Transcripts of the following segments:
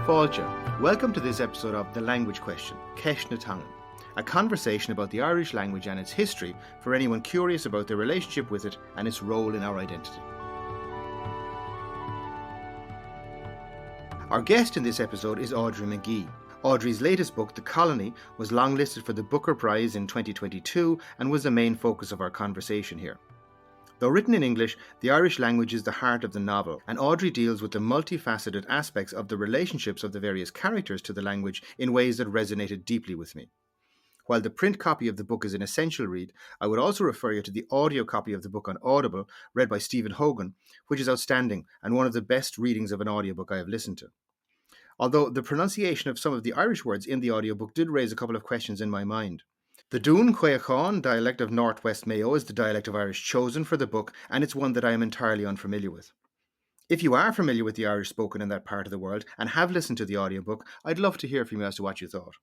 Fáilte, welcome to this episode of The Language Question, Ceist na Tangan, a conversation about the Irish language and its history for anyone curious about their relationship with it and its role in our identity. Our guest in this episode is Audrey Magee. Audrey's latest book, The Colony, was longlisted for the Booker Prize in 2022 and was the main focus of our conversation here. Though written in English, the Irish language is the heart of the novel, and Audrey deals with the multifaceted aspects of the relationships of the various characters to the language in ways that resonated deeply with me. While the print copy of the book is an essential read, I would also refer you to the audio copy of the book on Audible, read by Stephen Hogan, which is outstanding and one of the best readings of an audiobook I have listened to. Although the pronunciation of some of the Irish words in the audiobook did raise a couple of questions in my mind. The Dún Cuayachán dialect of Northwest Mayo is the dialect of Irish chosen for the book, and it's one that I am entirely unfamiliar with. If you are familiar with the Irish spoken in that part of the world and have listened to the audiobook, I'd love to hear from you as to what you thought.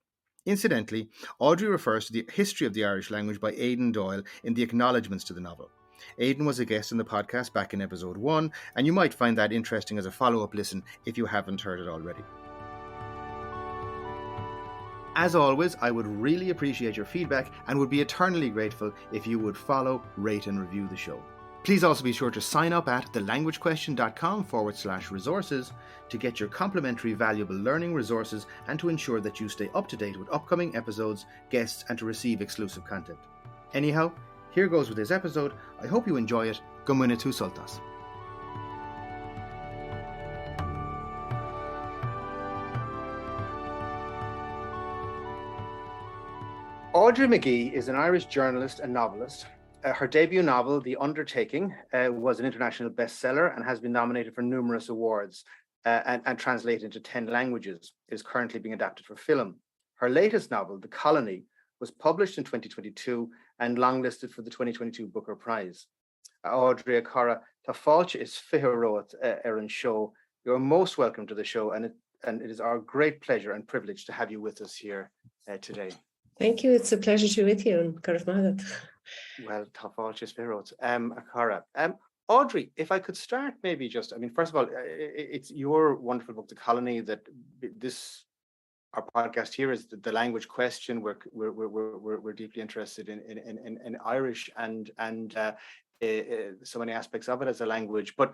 Incidentally, Audrey refers to the history of the Irish language by Aidan Doyle in the acknowledgements to the novel. Aidan was a guest in the podcast back in episode 1, and you might find that interesting as a follow-up listen if you haven't heard it already. As always, I would really appreciate your feedback and would be eternally grateful if you would follow, rate and review the show. Please also be sure to sign up at thelanguagequestion.com/resources to get your complimentary valuable learning resources and to ensure that you stay up to date with upcoming episodes, guests and to receive exclusive content. Anyhow, here goes with this episode. I hope you enjoy it. Go muine tú soltas. Audrey Magee is an Irish journalist and novelist. Her debut novel, The Undertaking, was an international bestseller and has been nominated for numerous awards and translated into 10 languages. It is currently being adapted for film. Her latest novel, The Colony, was published in 2022 and longlisted for the 2022 Booker Prize. Audrey Akara, tá fáilte is fitherót an show. You're most welcome to the show, and it is our great pleasure and privilege to have you with us here today. Thank you. It's a pleasure to be with you. And well, tá fáilte is fitherót. Akara. Audrey, if I could start maybe just, first of all, it's your wonderful book, The Colony, that our podcast here is the language question. We're deeply interested in Irish and so many aspects of it as a language. But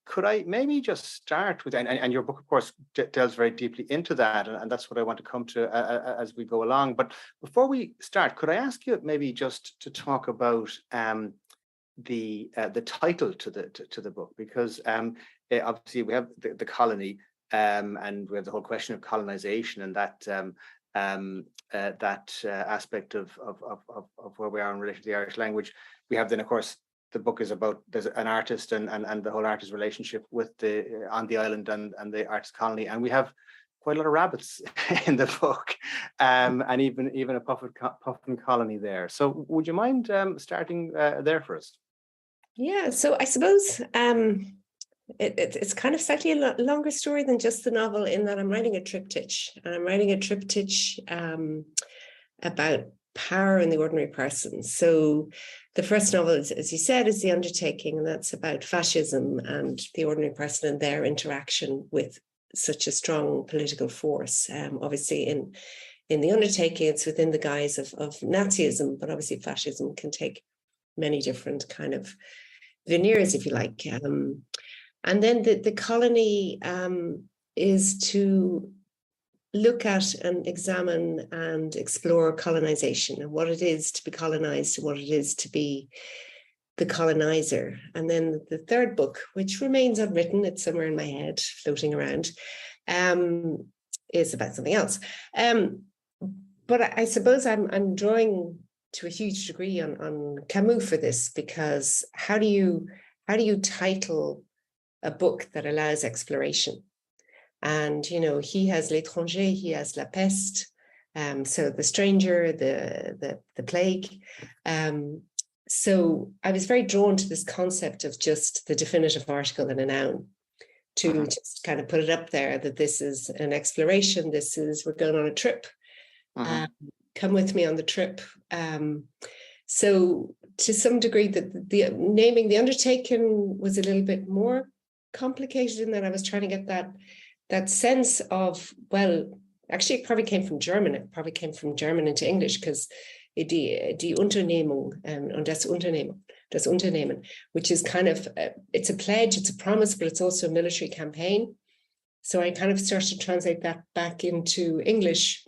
could I maybe just start with, and your book, of course, delves very deeply into that, and that's what I want to come to as we go along. But before we start, could I ask you maybe just to talk about the title to the book, because obviously we have the colony, and we have the whole question of colonization and that aspect of where we are in relation to the Irish language. We have then, of course, the book is about there's an artist and the whole artist's relationship with on the island and the artist colony, and we have quite a lot of rabbits in the book, and even a puffin colony there. So would you mind starting there for us? Yeah, so I suppose it's kind of slightly a longer story than just the novel, in that I'm writing a triptych, and I'm writing a triptych about power in the ordinary person. So the first novel, as you said, is The Undertaking, and that's about fascism and the ordinary person and their interaction with such a strong political force. Obviously, in The Undertaking, it's within the guise of Nazism, but obviously fascism can take many different kind of veneers, if you like. And then the colony is to look at and examine and explore colonization and what it is to be colonized and what it is to be the colonizer. And then the third book, which remains unwritten, it's somewhere in my head floating around, is about something else. But I suppose I'm drawing to a huge degree on Camus for this, because how do you title a book that allows exploration? And, he has L'étranger, he has La Peste, so the stranger, the plague. So I was very drawn to this concept of just the definitive article in a noun, to just kind of put it up there that this is an exploration, we're going on a trip. Come with me on the trip. So to some degree, the naming The Undertaking was a little bit more complicated in that I was trying to get that that sense of, well, actually it probably came from German. It probably came from German into English, because die Unternehmung und das Unternehmen, which is kind of, it's a pledge, it's a promise, but it's also a military campaign. So I kind of started to translate that back into English,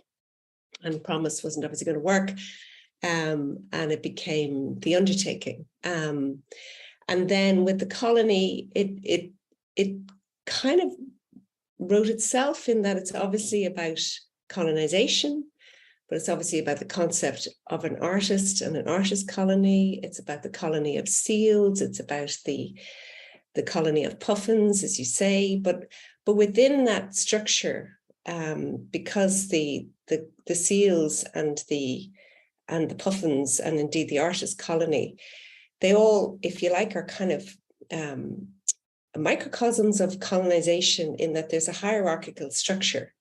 and promise wasn't obviously going to work. And it became the undertaking. And then with the colony, it kind of wrote itself in that it's obviously about colonization, but it's obviously about the concept of an artist and an artist colony. It's about the colony of seals. It's about the colony of puffins, as you say. But within that structure, because the seals and the puffins, and indeed the artist colony, they all, if you like, are kind of microcosms of colonization, in that there's a hierarchical structure.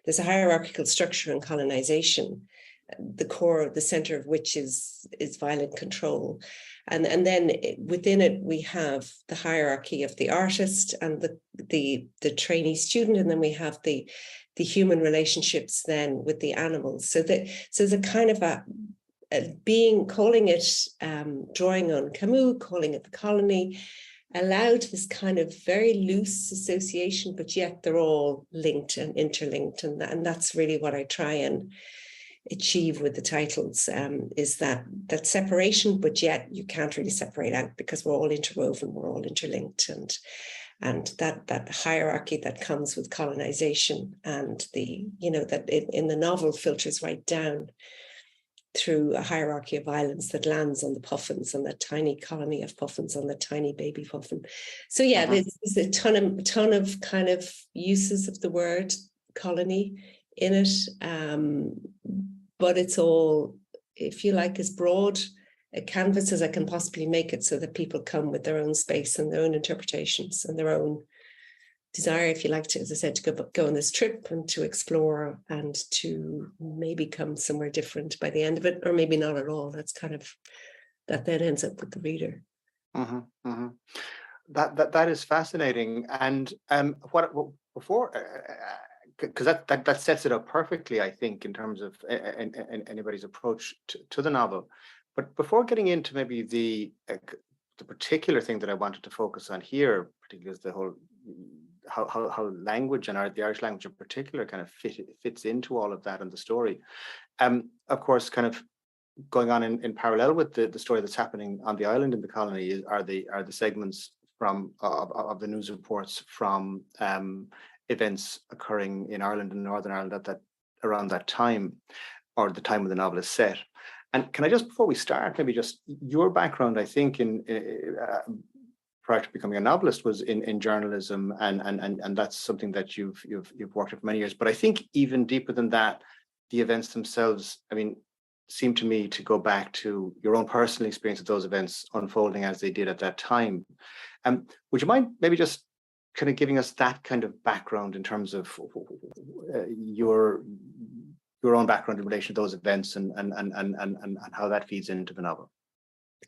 There's a hierarchical structure in colonization, the core, the center of which is violent control. And then within it, we have the hierarchy of the artist and the trainee student, and then we have the human relationships then with the animals. So there's a kind of a being, calling it, drawing on Camus, calling it the colony, allowed this kind of very loose association, but yet they're all linked and interlinked. And that's really what I try and achieve with the titles, is that separation, but yet you can't really separate out, because we're all interwoven, we're all interlinked, and that hierarchy that comes with colonization, and that in the novel filters right down through a hierarchy of violence that lands on the puffins, on that tiny colony of puffins, on the tiny baby puffin. So yeah, there's a ton of kind of uses of the word colony in it, but it's all, if you like, as broad a canvas as I can possibly make it, so that people come with their own space and their own interpretations and their own desire, if you like, to, as I said, to go on this trip and to explore, and to maybe come somewhere different by the end of it, or maybe not at all. That's kind of, that then ends up with the reader. That is fascinating. And what before, because that sets it up perfectly, I think, in terms of anybody's approach to the novel. But before getting into maybe the particular thing that I wanted to focus on here, particularly is the whole how language and the Irish language in particular kind of fits into all of that and the story. Of course, kind of going on in parallel with the story that's happening on the island in the colony are the segments from of the news reports from events occurring in Ireland and Northern Ireland at that around that time, or the time when the novel is set. And can I just, before we start, maybe just your background, I think, in prior to becoming a novelist, was in journalism, and that's something that you've worked with for many years. But I think even deeper than that, the events themselves, I mean, seem to me to go back to your own personal experience of those events unfolding as they did at that time. Would you mind maybe just kind of giving us that kind of background in terms of your own background in relation to those events and how that feeds into the novel?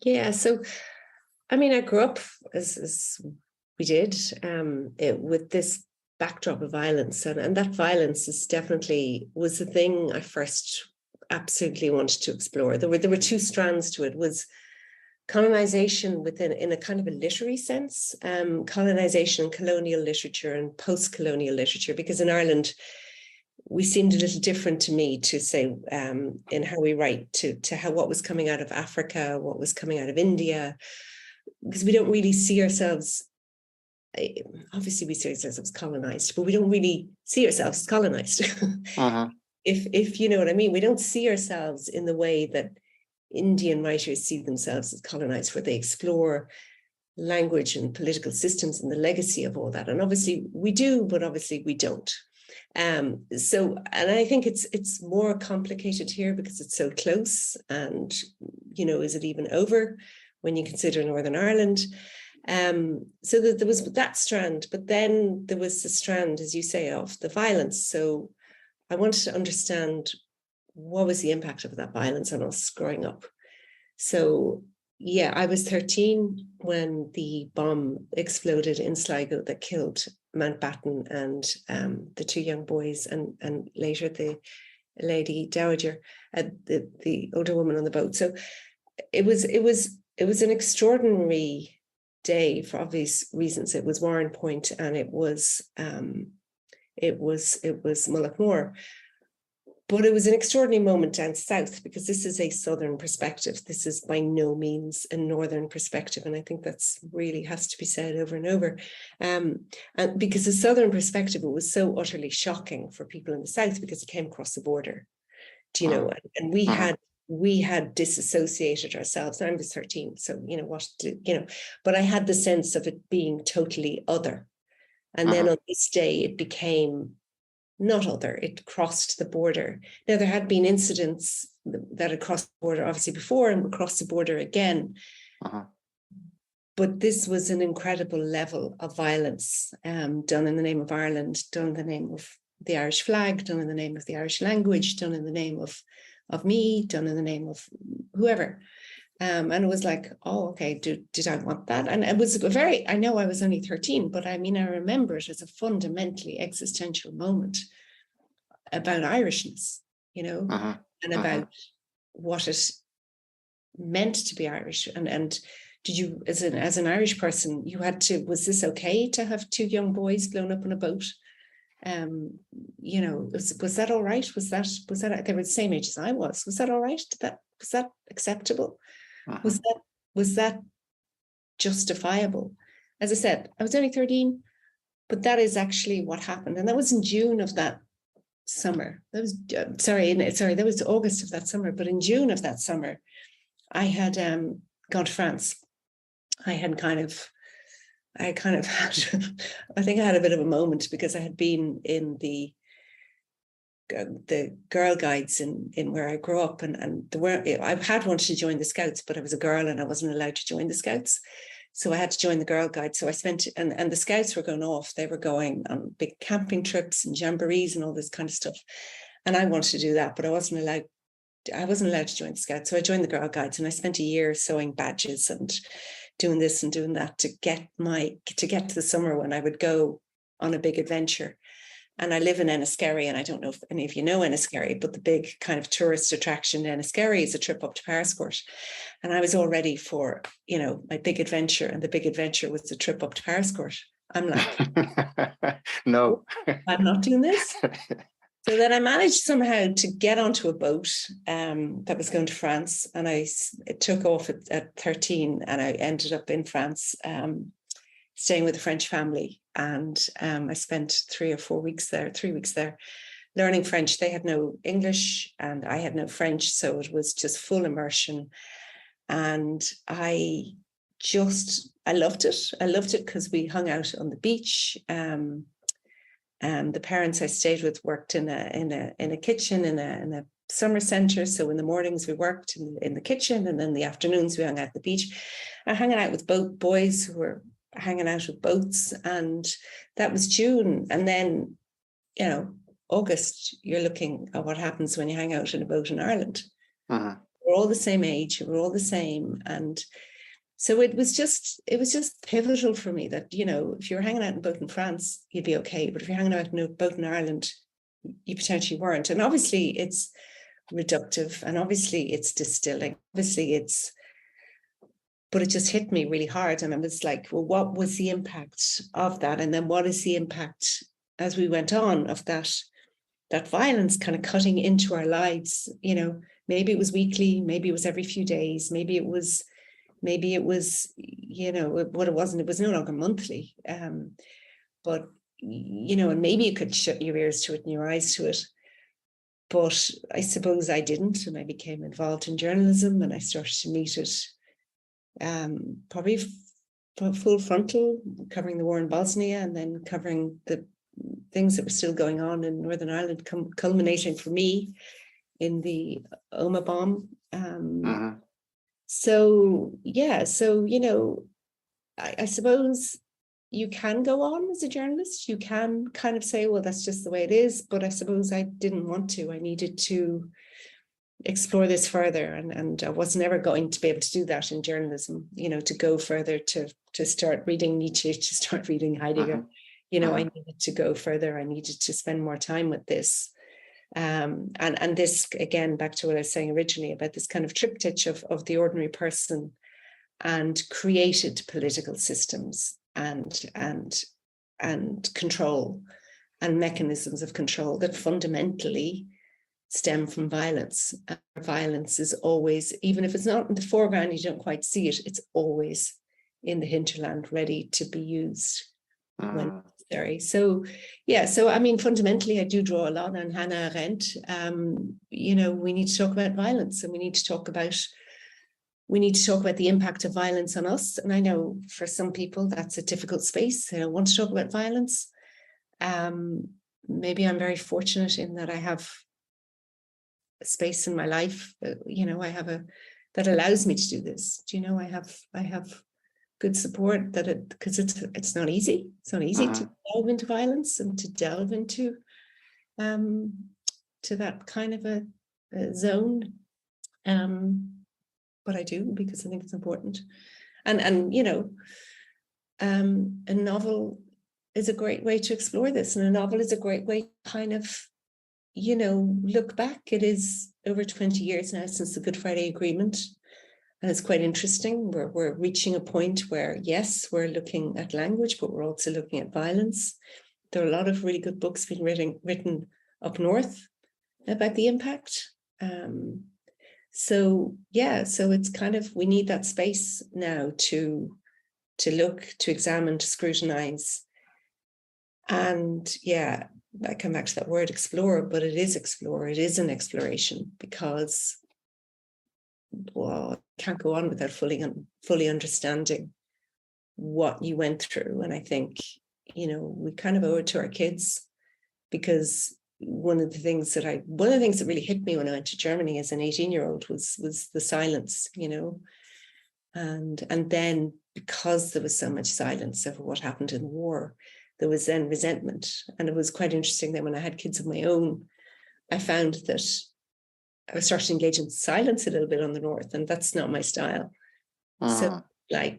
Yeah, so I mean, I grew up as we did with this backdrop of violence, and that violence was the thing I first absolutely wanted to explore. There were two strands to it. Was colonization in a kind of a literary sense, colonization and colonial literature and post-colonial literature, because in Ireland we seemed a little different, to me, to say, in how we write, to how what was coming out of Africa, what was coming out of India, because we don't really see ourselves, obviously we see ourselves as colonized, but we don't really see ourselves as colonized. If you know what I mean, we don't see ourselves in the way that Indian writers see themselves as colonized, where they explore language and political systems and the legacy of all that. And obviously we do, but obviously we don't. So, and I think it's more complicated here because it's so close, and, is it even over when you consider Northern Ireland? So that there was that strand, but then there was the strand, as you say, of the violence. So I wanted to understand what was the impact of that violence on us growing up. So yeah, I was 13 when the bomb exploded in Sligo that killed Mountbatten and the two young boys, and later the lady dowager, the older woman on the boat. So it was an extraordinary day for obvious reasons. It was Warren Point, and it was Mullaghmore. But it was an extraordinary moment down south, because this is a southern perspective. This is by no means a northern perspective. And I think that's really has to be said over and over. And because the southern perspective, it was so utterly shocking for people in the south, because it came across the border, you know, and we had disassociated ourselves. I was 13, so, you know, but I had the sense of it being totally other. And then on this day, it became not other, it crossed the border. Now, there had been incidents that had crossed the border obviously before, and would cross the border again. But this was an incredible level of violence, done in the name of Ireland, done in the name of the Irish flag, done in the name of the Irish language, done in the name of me, done in the name of whoever. And it was like, oh, okay, did I want that? And it was I know I was only 13, but I mean, I remember it as a fundamentally existential moment about Irishness, you know, and about what it meant to be Irish. And did you, as an Irish person, was this okay to have two young boys blown up in a boat? You know, was that all right? Was that they were the same age as I was? Was that all right? Was that acceptable? Was that justifiable? As I said, I was only 13, but that is actually what happened. And that was in June of that summer. That was that was August of that summer. But in June of that summer, I had gone to France. I kind of had, I think I had a bit of a moment, because I had been in the Girl Guides in where I grew up, and I had wanted to join the Scouts, but I was a girl and I wasn't allowed to join the Scouts, so I had to join the Girl Guides. So I spent, and the Scouts were going off, they were going on big camping trips and jamborees and all this kind of stuff, and I wanted to do that, but I wasn't allowed to join the Scouts. So I joined the Girl Guides, and I spent a year sewing badges and doing this and doing that to get to the summer when I would go on a big adventure. And I live in Enniskerry, and I don't know if any of you know Enniskerry, but the big kind of tourist attraction in Enniskerry is a trip up to Pariscourt. And I was all ready for, you know, my big adventure, and the big adventure was the trip up to Pariscourt. I'm like, no, I'm not doing this. So then I managed somehow to get onto a boat that was going to France, and it took off at 13, and I ended up in France, staying with a French family. And I spent 3 weeks there, learning French. They had no English and I had no French, so it was just full immersion. And I loved it. I loved it because we hung out on the beach. And the parents I stayed with worked in a kitchen in a summer centre. So in the mornings we worked in the kitchen, and then the afternoons we hung out at the beach, and hanging out with both boys who were hanging out with boats. And that was June. And then, you know, August, you're looking at what happens when you hang out in a boat in Ireland. We're all the same age, we're all the same. And so it was just pivotal for me that, you know, if you're hanging out in a boat in France, you'd be okay. But if you're hanging out in a boat in Ireland, you potentially weren't. And obviously it's reductive, and obviously it's distilling, but it just hit me really hard. And I was like, well, what was the impact of that? And then what is the impact as we went on of that violence kind of cutting into our lives? You know, maybe it was weekly, maybe it was every few days, maybe it was, you know, what it wasn't, it was no longer monthly. But, you know, and maybe you could shut your ears to it and your eyes to it. But I suppose I didn't, and I became involved in journalism, and I started to meet it probably full frontal, covering the war in Bosnia, and then covering the things that were still going on in Northern Ireland, culminating for me in the Oma bomb. So, yeah, so, you know, I suppose you can go on as a journalist. You can kind of say, well, that's just the way it is. But I suppose I didn't want to. I needed to explore this further, and I was never going to be able to do that in journalism, to go further, to start reading Nietzsche, to start reading Heidegger. I needed to go further. I needed to spend more time with this. And this, again, back to what I was saying originally about this kind of triptych of the ordinary person and created political systems and control and mechanisms of control that fundamentally stem from violence. And violence is always, even if it's not in the foreground, you don't quite see it, it's always in the hinterland, ready to be used when necessary. So, I mean, fundamentally, I do draw a lot on Hannah Arendt. We need to talk about violence, and we need to talk about the impact of violence on us. And I know for some people that's a difficult space. They don't want to talk about violence. Maybe I'm very fortunate in that I have a space in my life, I have that allows me to do this. I have good support because it's not easy. It's not easy to delve into violence and to delve into to that kind of a zone. But I do, because I think it's important. And a novel is a great way to explore this, and a novel is a great way to kind of look back. It is over 20 years now since the Good Friday Agreement. And it's quite interesting. We're reaching a point where, yes, we're looking at language, but we're also looking at violence. There are a lot of really good books being written up north about the impact. So it's kind of, we need that space now to look, to examine, to scrutinize. And I come back to that word explore, but it is explore. It is an exploration, because can't go on without fully understanding what you went through. And I think, we kind of owe it to our kids, because one of the things that really hit me when I went to Germany as an 18-year-old was the silence, and then, because there was so much silence over what happened in the war, there was then resentment. And it was quite interesting that when I had kids of my own, I found that I was starting to engage in silence a little bit on the north, and that's not my style. So I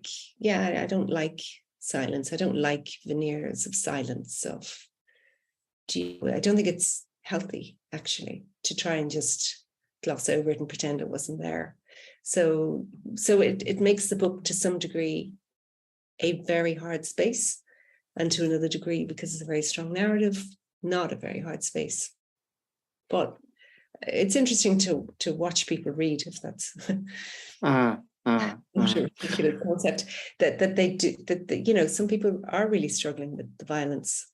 don't like silence. I don't like veneers of silence I don't think it's healthy, actually, to try and just gloss over it and pretend it wasn't there. So it makes the book, to some degree, a very hard space, and to another degree, because it's a very strong narrative, not a very hard space. But it's interesting to watch people read, if that's not a ridiculous concept, that they do, some people are really struggling with the violence.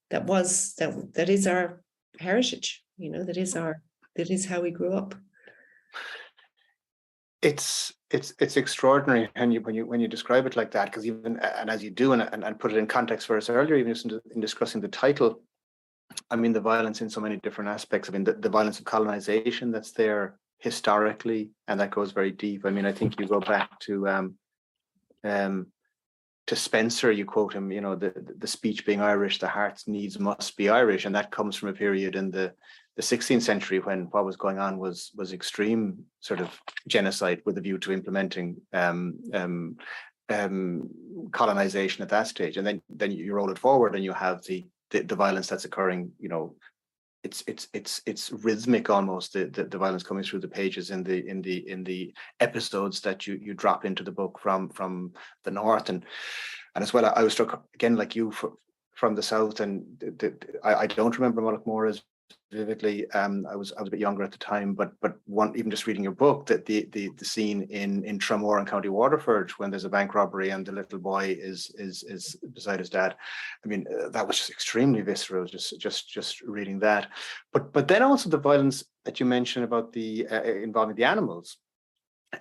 That is our heritage, that is how we grew up. It's extraordinary when you describe it like that, because even, and as you do, and put it in context for us earlier, even in discussing the title, I mean, the violence in so many different aspects. I mean, the violence of colonization that's there historically, and that goes very deep. I mean, I think you go back to Spencer, you quote him, the speech being Irish, the heart's needs must be Irish, and that comes from a period in the 16th century when what was going on was extreme sort of genocide with a view to implementing colonization at that stage. And then you roll it forward and you have the violence that's occurring, it's rhythmic almost, the violence coming through the pages in the episodes that you drop into the book from the north. And as well, I was struck again, like you, from the south, and I don't remember Mullaghmore as vividly. I was a bit younger at the time, but even just reading your book, that the scene in Tramore in County Waterford, when there's a bank robbery and the little boy is beside his dad, I mean, that was just extremely visceral, just reading that. But then also the violence that you mentioned about the involving the animals.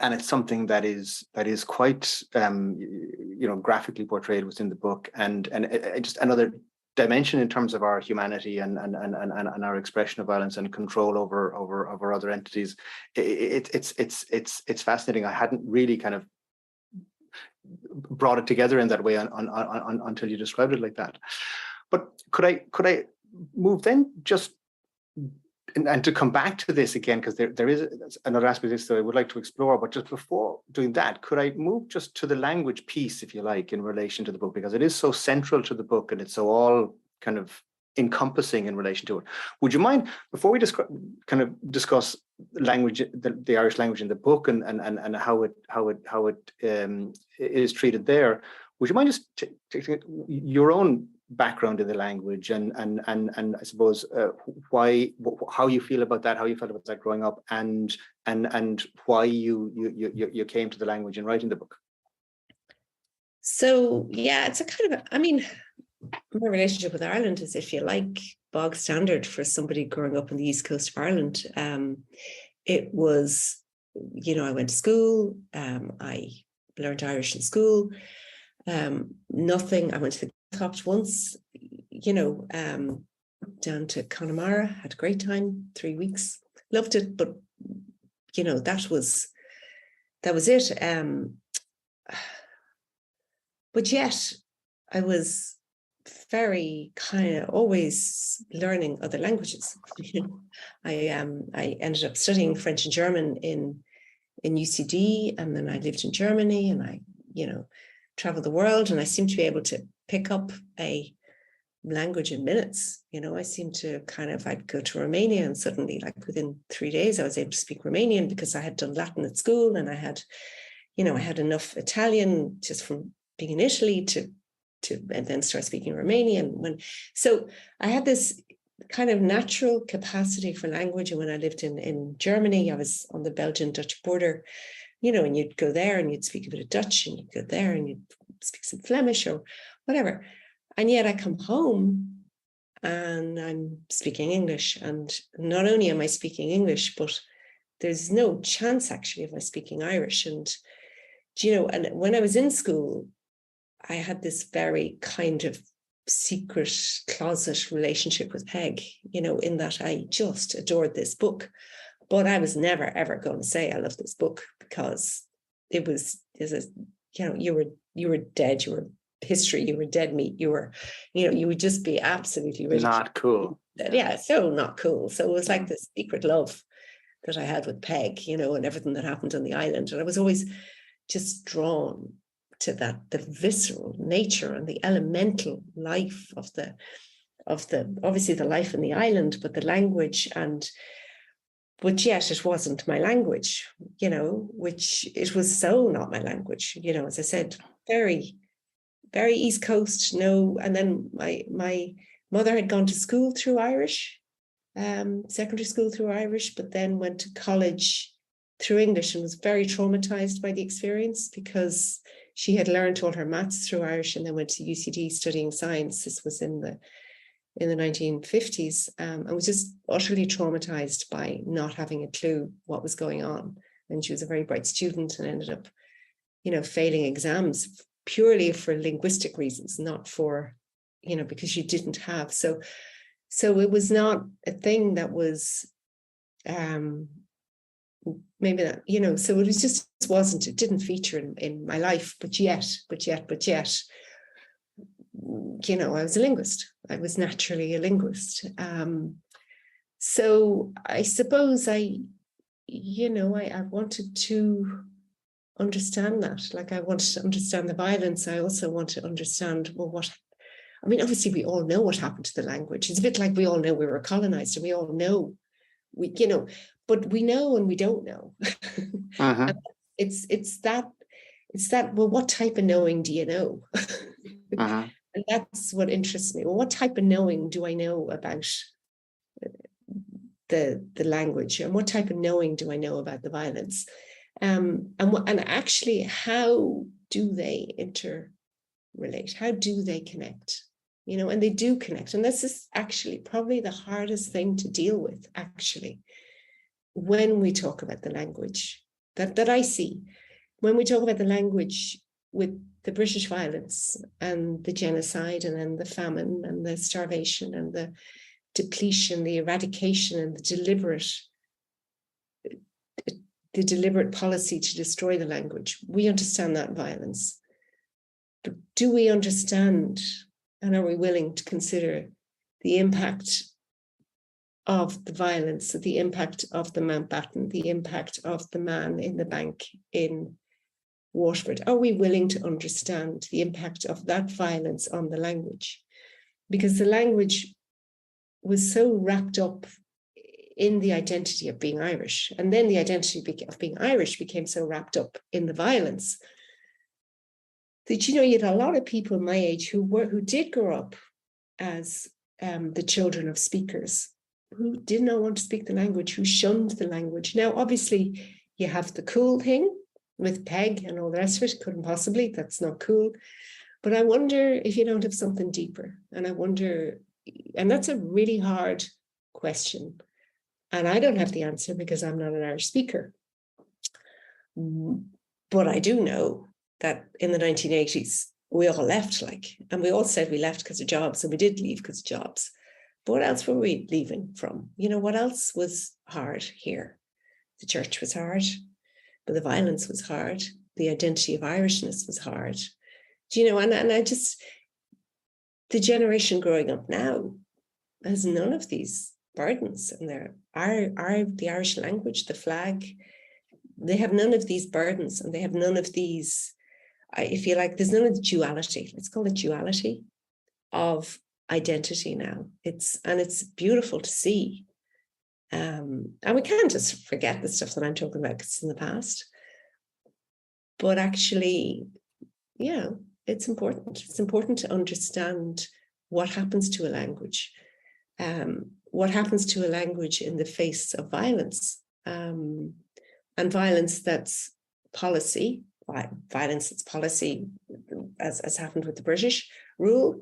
And it's something that is quite graphically portrayed within the book, and just another dimension in terms of our humanity and our expression of violence and control over other entities. It's fascinating. I hadn't really kind of brought it together in that way until you described it like that. But could I move then just and to come back to this again, because there is another aspect of this that I would like to explore, but just before doing that, could I move just to the language piece, if you like, in relation to the book, because it is so central to the book and it's so all kind of encompassing in relation to it. Would you mind, before we kind of discuss language, the Irish language in the book and how it is treated there, would you mind just taking your own background in the language and I suppose how you feel about that, how you felt about that growing up, and why you came to the language in writing the book? So yeah, it's a kind of, I mean, my relationship with Ireland is, if you like, bog standard for somebody growing up on the east coast of Ireland. It was, I went to school, I learned Irish in school. Nothing, I went to the Copt once, down to Connemara, had a great time, 3 weeks, loved it, but that was it. But yet I was very kind of always learning other languages. I ended up studying French and German in UCD, and then I lived in Germany, and I traveled the world, and I seemed to be able to pick up a language in minutes. I seemed to I'd go to Romania, and suddenly, like within 3 days, I was able to speak Romanian because I had done Latin at school, and I had enough Italian just from being in Italy to and then start speaking Romanian. So I had this kind of natural capacity for language. And when I lived in Germany, I was on the Belgian-Dutch border, and you'd go there and you'd speak a bit of Dutch, and you'd go there and you'd speak some Flemish or whatever. And yet I come home and I'm speaking English. And not only am I speaking English, but there's no chance actually of my speaking Irish. And, and when I was in school, I had this very kind of secret closet relationship with Peg, in that I just adored this book. But I was never, ever going to say I love this book, because you were dead, you were history, you were dead meat, you would just be absolutely ridiculous. Not cool. Yeah, so not cool. So it was like this secret love that I had with Peg, and everything that happened on the island. And I was always just drawn to that, the visceral nature and the elemental life of the obviously the life in the island, but the language. But yet it wasn't my language, which it was so not my language, as I said, very, very East Coast, no. And then my mother had gone to school through Irish, secondary school through Irish, but then went to college through English and was very traumatized by the experience, because she had learned all her maths through Irish and then went to UCD studying science. This was in the 1950s, and was just utterly traumatized by not having a clue what was going on. And she was a very bright student and ended up, failing exams purely for linguistic reasons, not for, because she didn't have. So it was not a thing that was, maybe that, so it didn't feature in my life, but yet, I was a linguist. I was naturally a linguist. So I suppose I wanted to understand that. Like, I wanted to understand the violence. I also want to understand, obviously we all know what happened to the language. It's a bit like we all know we were colonized, and we all know, but we know and we don't know. Uh-huh. It's that, well, what type of knowing do you know? Uh-huh. And that's what interests me. Well, what type of knowing do I know about the language, and what type of knowing do I know about the violence? And actually, how do they interrelate? How do they connect? And they do connect. And this is actually probably the hardest thing to deal with, actually, when we talk about the language that I see. When we talk about the language with the British violence and the genocide, and then the famine and the starvation and the depletion, the eradication, and the deliberate policy to destroy the language, we understand that violence. But do we understand, and are we willing to consider the impact of the violence, the impact of the Mountbatten, the impact of the man in the bank in Waterford? Are we willing to understand the impact of that violence on the language? Because the language was so wrapped up in the identity of being Irish, and then the identity of being Irish became so wrapped up in the violence that, you had a lot of people my age who did grow up as the children of speakers, who did not want to speak the language, who shunned the language. Now, obviously, you have the cool thing with Peg and all the rest of it. Couldn't possibly, that's not cool. But I wonder if you don't have something deeper. And I wonder, and that's a really hard question. And I don't have the answer because I'm not an Irish speaker. But I do know that in the 1980s, we all left, and we all said we left because of jobs, and we did leave because of jobs. But what else were we leaving from? What else was hard here? The church was hard, but the violence was hard. The identity of Irishness was hard. And I just, the generation growing up now has none of these burdens, and the Irish language, the flag, they have none of these burdens, and they have none of these, I feel like there's none of the duality, let's call it duality, of identity now. It's beautiful to see. And we can't just forget the stuff that I'm talking about because it's in the past. But actually, it's important. It's important to understand what happens to a language. What happens to a language in the face of violence, and violence that's policy, as happened with the British rule,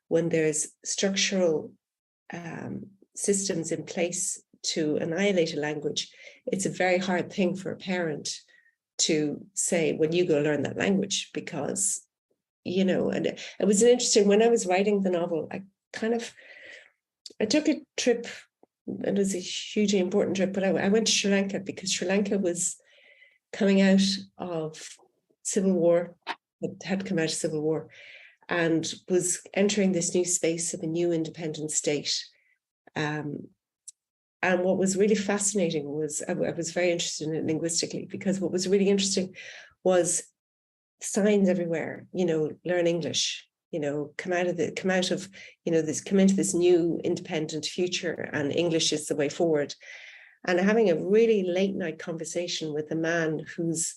when there's structural systems in place to annihilate a language. It's a very hard thing for a parent to say, when you go learn that language, because, and it was an interesting, when I was writing the novel, I took a trip. It was a hugely important trip, but I went to Sri Lanka because Sri Lanka was coming out of civil war, it had come out of civil war, and was entering this new space of a new independent state. And what was really fascinating was, I was very interested in it linguistically, because what was really interesting was signs everywhere, learn English, come into this new independent future, and English is the way forward. And having a really late night conversation with a man who's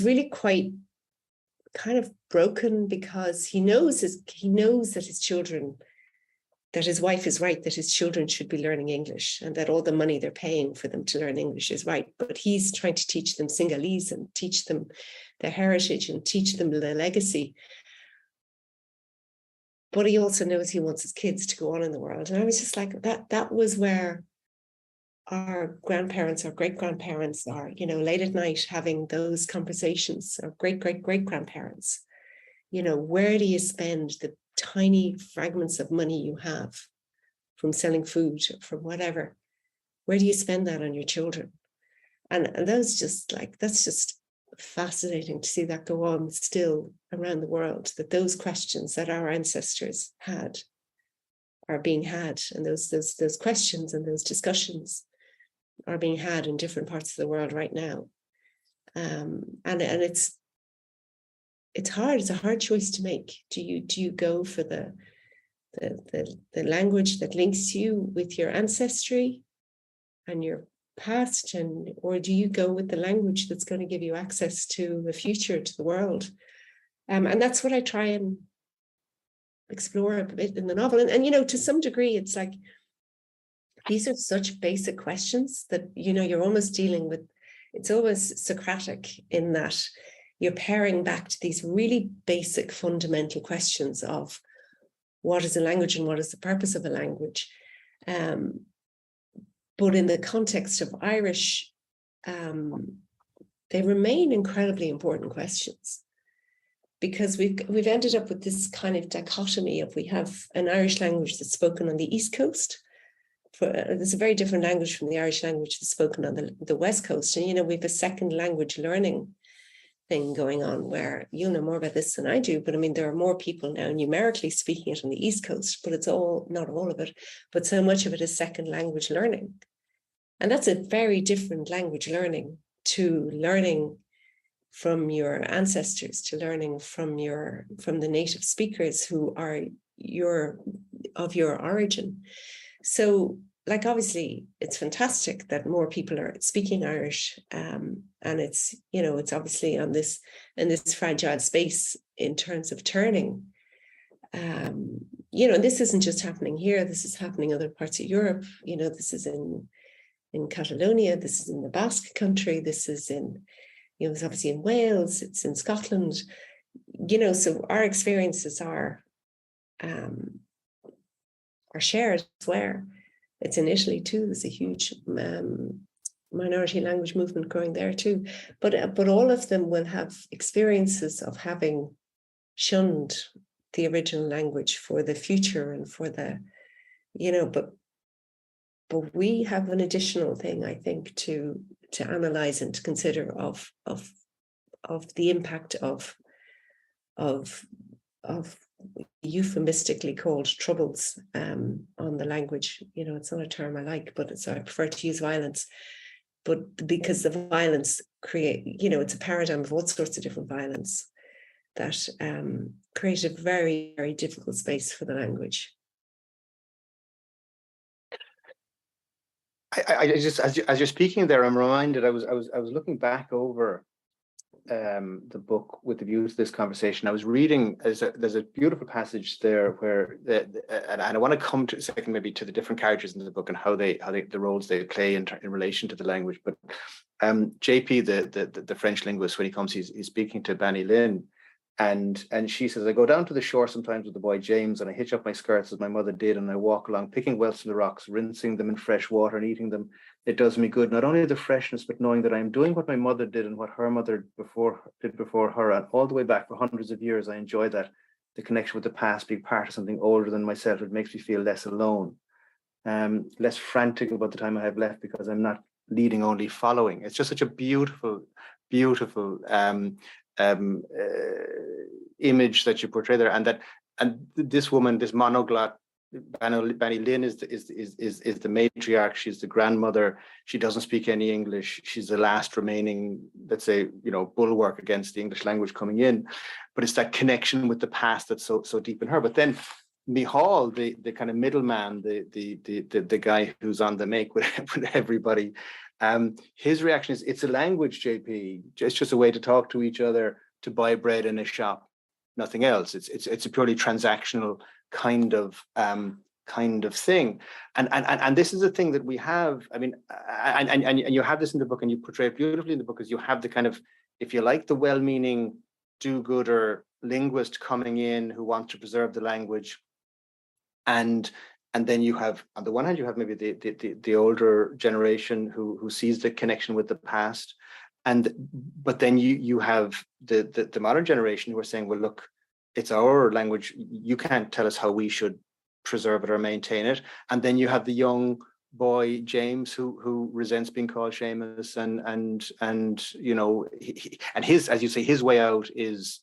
really quite kind of broken, because he knows that his children, that his wife is right, that his children should be learning English, and that all the money they're paying for them to learn English is right. But he's trying to teach them Sinhalese and teach them their heritage and teach them the legacy. But he also knows he wants his kids to go on in the world. And I was just like, that was where our grandparents, our great-grandparents are, late at night having those conversations, our great-great-great-grandparents. Where do you spend the tiny fragments of money you have from selling food, from whatever? Where do you spend that on your children? And that's just fascinating to see that go on still around the world, that those questions that our ancestors had are being had, and those questions and those discussions are being had in different parts of the world right now. And it's hard. It's a hard choice to make. Do you go for the language that links you with your ancestry and your past, or do you go with the language that's going to give you access to the future, to the world? And that's what I try and explore a bit in the novel. And to some degree, it's like, these are such basic questions that, you're almost dealing with, it's almost Socratic in that you're paring back to these really basic fundamental questions of what is a language and what is the purpose of a language. But in the context of Irish, they remain incredibly important questions, because we've ended up with this kind of dichotomy of, we have an Irish language that's spoken on the East Coast. There's a very different language from the Irish language that's spoken on the West Coast. And, we have a second language learning thing going on where you know more about this than I do, but I mean, there are more people now numerically speaking it on the East Coast, but it's all, not all of it, but so much of it is second language learning. And that's a very different language learning to learning from your ancestors, to learning from the native speakers who are of your origin. So, like, obviously it's fantastic that more people are speaking Irish, and it's, you know, it's obviously in this fragile space in terms of turning. You know, this isn't just happening here, this is happening in other parts of Europe. You know, this is in Catalonia, this is in the Basque country, this is in, you know, it's obviously in Wales, it's in Scotland, you know, so our experiences are shared elsewhere. It's in Italy too, there's a huge minority language movement growing there too. But all of them will have experiences of having shunned the original language for the future and for the, you know, but we have an additional thing, I think, to analyze and to consider of the impact of euphemistically called troubles on the language. You know, it's not a term I like, but I prefer to use violence. But because the violence you know, it's a paradigm of all sorts of different violence that create a very, very difficult space for the language. I just, as you're speaking there, I'm reminded. I was looking back over the book with the view to this conversation. I was reading. There's a beautiful passage there where, and I want to come to a second, maybe, to the different characters in the book and how they the roles they play in relation to the language. But JP, the French linguist, when he comes, he's speaking to Banny Lynn. And she says, I go down to the shore sometimes with the boy James, and I hitch up my skirts as my mother did, and I walk along picking whelks from the rocks, rinsing them in fresh water and eating them. It does me good, not only the freshness, but knowing that I am doing what my mother did and what her mother did before her, and all the way back for hundreds of years. I enjoy that. The connection with the past, being part of something older than myself, it makes me feel less alone, less frantic about the time I have left, because I'm not leading, only following. It's just such a beautiful, beautiful image that you portray there, and this woman, this monoglot Banny Lynn, is the matriarch. She's the grandmother. She doesn't speak any English. She's the last remaining, let's say, you know, bulwark against the English language coming in. But it's that connection with the past that's so deep in her. But then Michal, the kind of middleman, the guy who's on the make with everybody, his reaction is, it's a language, JP. It's just a way to talk to each other, to buy bread in a shop, nothing else. It's a purely transactional kind of thing. And this is a thing that we have. I mean, and you have this in the book, and you portray it beautifully in the book, as you have the kind of, if you like, the well-meaning do-gooder linguist coming in who wants to preserve the language, and then you have, on the one hand, you have maybe the older generation who sees the connection with the past, but then you have the modern generation who are saying, well, look, it's our language. You can't tell us how we should preserve it or maintain it. And then you have the young boy James who resents being called Seamus, and you know, and his, as you say, his way out is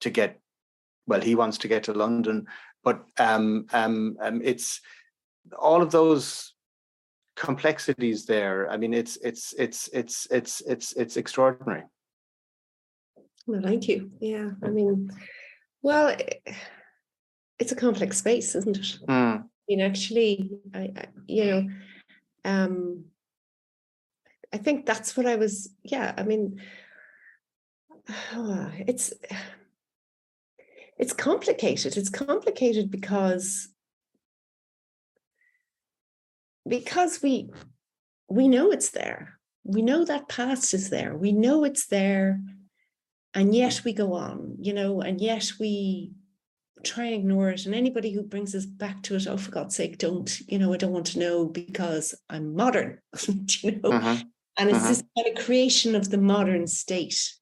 to get, well, he wants to get to London, but it's all of those complexities there. I mean, it's extraordinary. Well, thank you. Yeah, I mean, well, it's a complex space, isn't it? I mean, actually, I think that's what I was. Yeah, I mean, it's complicated. It's complicated because we know it's there. We know that past is there. We know it's there, and yet we go on, you know, and yet we try and ignore it. And anybody who brings us back to it, oh, for God's sake, don't, you know, I don't want to know because I'm modern, you know. And it's this kind of creation of the modern state.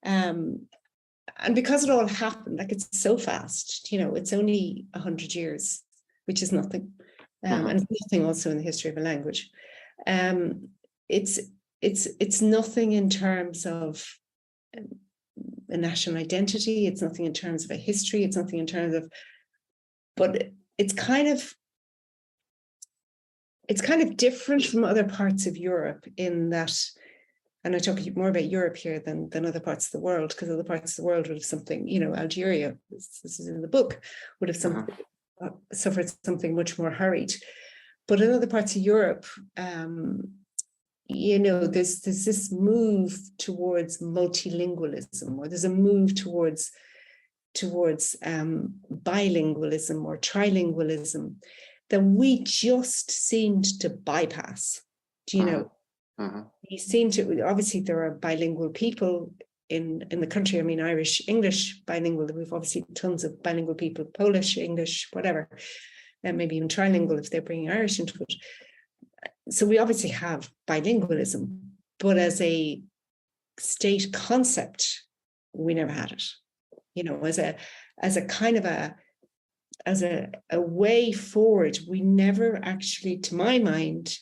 And because it all happened, like, it's so fast, you know, it's only 100 years, which is nothing. And it's nothing also in the history of a language. It's nothing in terms of a national identity. It's nothing in terms of a history. It's nothing in terms of, but it's kind of different from other parts of Europe in that, and I talk more about Europe here than other parts of the world, because other parts of the world would have something, Algeria, this is in the book, would have suffered something much more hurried. But in other parts of Europe, there's this move towards multilingualism, or there's a move towards bilingualism or trilingualism that we just seemed to bypass. Do you know? We seem to, obviously there are bilingual people in the country. I mean, Irish, English, bilingual. We've obviously tons of bilingual people, Polish, English, whatever, and maybe even trilingual if they're bringing Irish into it. So we obviously have bilingualism, but as a state concept, we never had it. As a kind of as a way forward, we never actually, to my mind,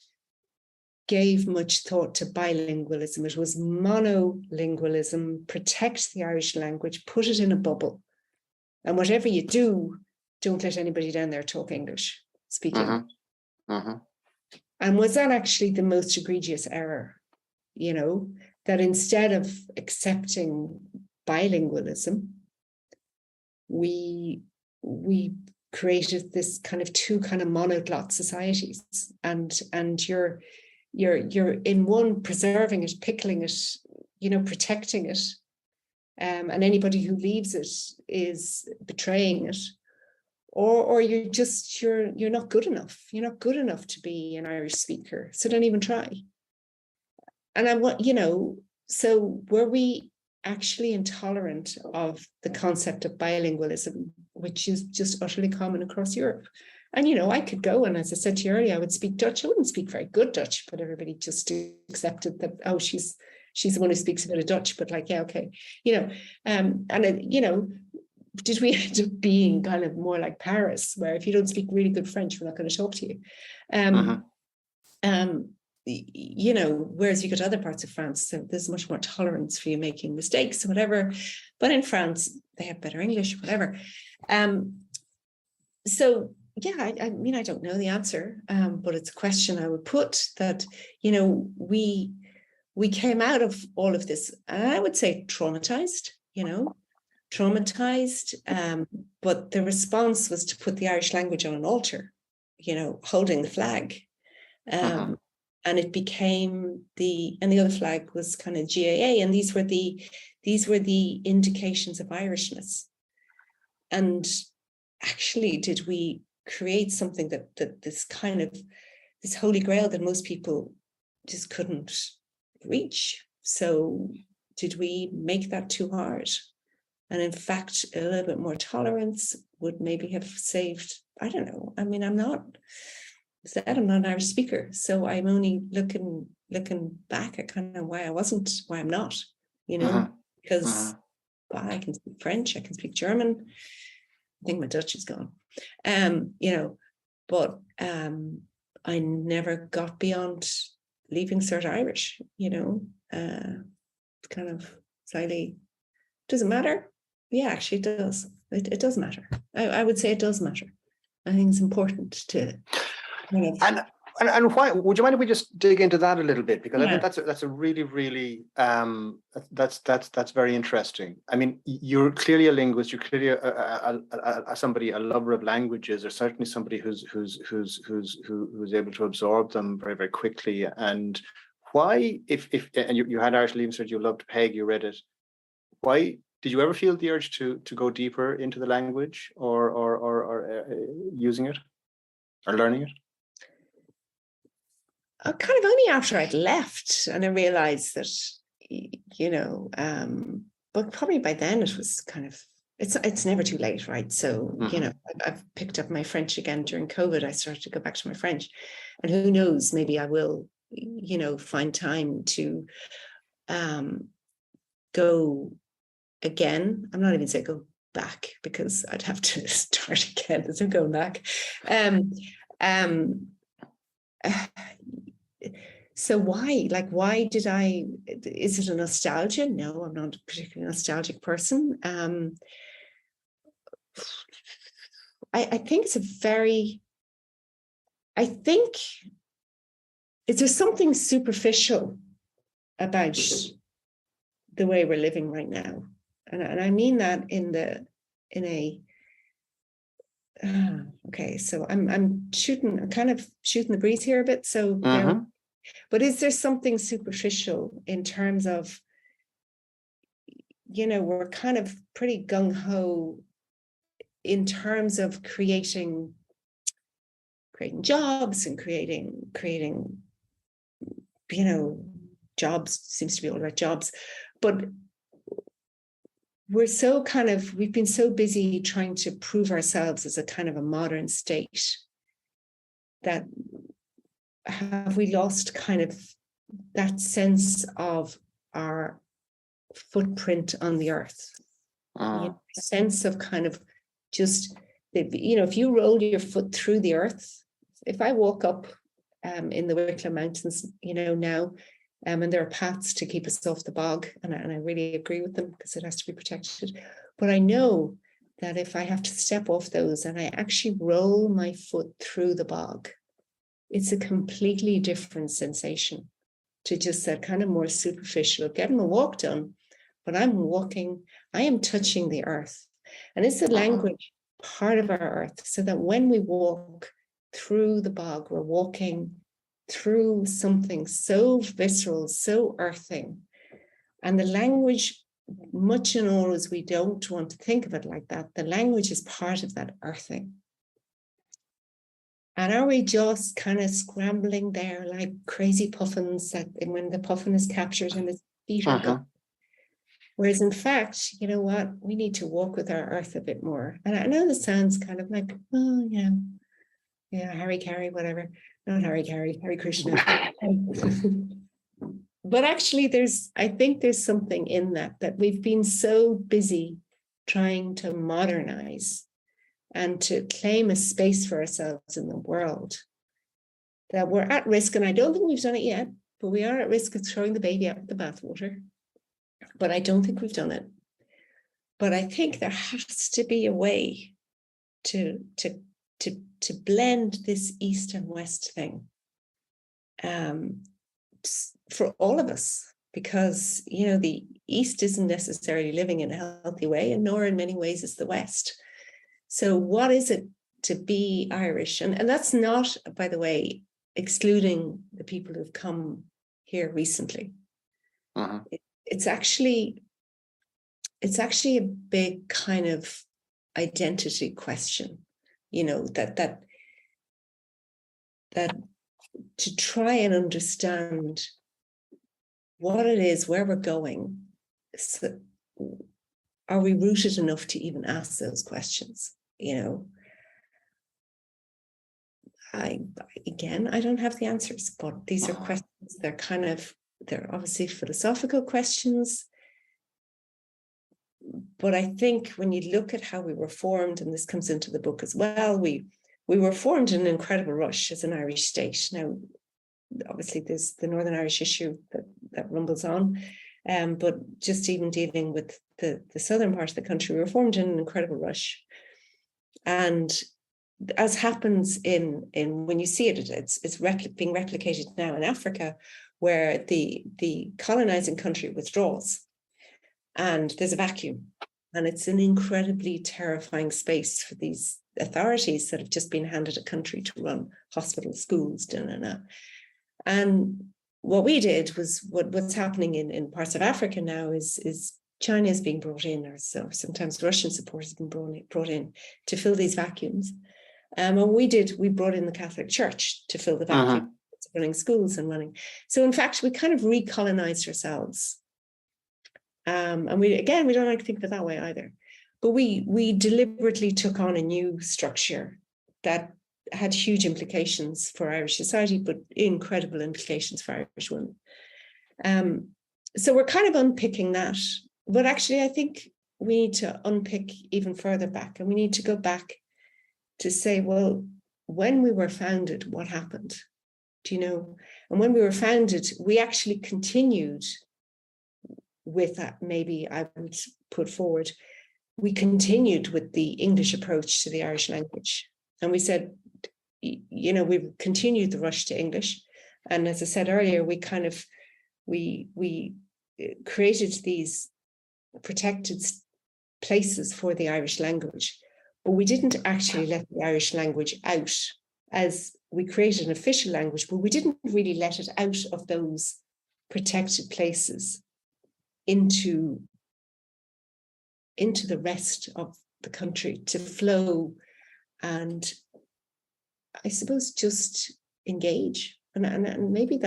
gave much thought to bilingualism. It was monolingualism, protect the Irish language, put it in a bubble. And whatever you do, don't let anybody down there talk English, speak English. And was that actually the most egregious error? That instead of accepting bilingualism, we created this kind of two kind of monoglot societies, and you're in one preserving it, pickling it, protecting it, and anybody who leaves it is betraying it, or you're not good enough. You're not good enough to be an Irish speaker, so don't even try. And so were we actually intolerant of the concept of bilingualism, which is just utterly common across Europe? And, I could go, and as I said to you earlier, I would speak Dutch. I wouldn't speak very good Dutch, but everybody just accepted that, oh, she's the one who speaks a bit of Dutch, but like, yeah, okay. Did we end up being kind of more like Paris, where if you don't speak really good French, we're not going to talk to you? Whereas you go to other parts of France, so there's much more tolerance for you making mistakes or whatever. But in France, they have better English, whatever. So yeah, I mean, I don't know the answer, but it's a question I would put that, we came out of all of this, and I would say traumatized, but the response was to put the Irish language on an altar, holding the flag. And it became the other flag was kind of GAA, and these were the indications of Irishness. And actually, did we create something that this kind of this holy grail that most people just couldn't reach? So did we make that too hard? And in fact, a little bit more tolerance would maybe have saved, I don't know. I mean, I'm not an Irish speaker, so I'm only looking back at kind of why I'm not, because I can speak French, I can speak German. I think my Dutch is gone, but I never got beyond leaving cert Irish, kind of slightly, does it matter? Yeah, actually it does. It does matter. I would say it does matter. I think it's important to kind of... And why? Would you mind if we just dig into that a little bit? Because I think that's a really, really that's very interesting. I mean, you're clearly a linguist. You're clearly a lover of languages, or certainly somebody who's able to absorb them very, very quickly. And why, if and you had Irish Leaving Cert, you loved Peg, you read it. Why did you ever feel the urge to go deeper into the language, or using it, or learning it? Kind of only after I'd left, and I realized that, but probably by then it was kind of, it's never too late, right? So, I've picked up my French again during COVID. I started to go back to my French, and who knows, maybe I will, find time to go again. I'm not even saying go back, because I'd have to start again. There's no going back. So why? Like, why did I? Is it a nostalgia? No, I'm not a particularly nostalgic person. I think it's a very. I think there's something superficial about the way we're living right now, and I mean that in a. Okay, so I'm kind of shooting the breeze here a bit. So, but is there something superficial in terms of, we're kind of pretty gung ho in terms of creating jobs and creating, jobs seems to be all about jobs, but we've been so busy trying to prove ourselves as a kind of a modern state that have we lost kind of that sense of our footprint on the earth, sense of kind of just, if you roll your foot through the earth, if I walk up in the Wicklow Mountains, now, and there are paths to keep us off the bog, and I really agree with them because it has to be protected. But I know that if I have to step off those and I actually roll my foot through the bog, it's a completely different sensation to just that kind of more superficial, getting a walk done, but I am touching the earth. And it's the language part of our earth, so that when we walk through the bog, we're walking through something so visceral, so earthing. And the language, much and all as we don't want to think of it like that, the language is part of that earthing. And are we just kind of scrambling there like crazy puffins when the puffin is captured and its feet are gone? Whereas in fact, you know what? We need to walk with our earth a bit more. And I know this sounds kind of like, oh, yeah, Harry Carey, whatever. Not Harry Carey, Harry Krishna. But actually, I think there's something in that we've been so busy trying to modernize and to claim a space for ourselves in the world that we're at risk, and I don't think we've done it yet, but we are at risk of throwing the baby out with the bathwater. But I don't think we've done it. But I think there has to be a way to blend this East and West thing for all of us, because the East isn't necessarily living in a healthy way, and nor in many ways is the West. So what is it to be Irish? And that's not, by the way, excluding the people who've come here recently. It's actually a big kind of identity question, that to try and understand what it is, where we're going. So are we rooted enough to even ask those questions? I don't have the answers, but these are questions. They're obviously philosophical questions. But I think when you look at how we were formed, and this comes into the book as well, we were formed in an incredible rush as an Irish state. Now, obviously, there's the Northern Irish issue that rumbles on, but just even dealing with the southern part of the country, we were formed in an incredible rush. And as happens in when you see it, it's being replicated now in Africa, where the colonizing country withdraws and there's a vacuum, and it's an incredibly terrifying space for these authorities that have just been handed a country to run hospitals, schools, and what we did was what's happening in parts of Africa now is China is being brought in, or so sometimes Russian support has been brought in to fill these vacuums. And we brought in the Catholic Church to fill the vacuum, running schools and running. So in fact, we kind of recolonized ourselves. And we don't like to think of it that way either. But we deliberately took on a new structure that had huge implications for Irish society, but incredible implications for Irish women. So we're kind of unpicking that. But actually, I think we need to unpick even further back, and we need to go back to say, well, when we were founded, what happened? do you know? And when we were founded, we actually continued with that, maybe I would put forward, we continued with the English approach to the Irish language. And we said, you know, we continued the rush to English. And as I said earlier, we kind of, we created these protected places for the Irish language, but we didn't actually let the Irish language out. As we created an official language, but we didn't really let it out of those protected places into the rest of the country to flow and, I suppose, just engage. And maybe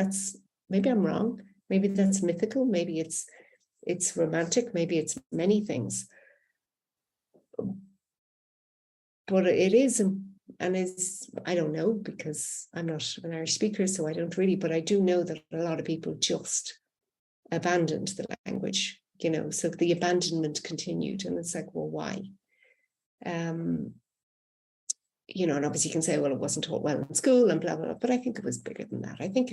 I'm wrong. Maybe that's mythical. Maybe it's romantic. Maybe it's many things. But it is, and is, I don't know, because I'm not an Irish speaker, so I don't really, but I do know that a lot of people just abandoned the language, you know, so the abandonment continued. And it's like, well, why? You know, and obviously you can say, well, it wasn't taught well in school and blah, blah, blah, but I think it was bigger than that. I think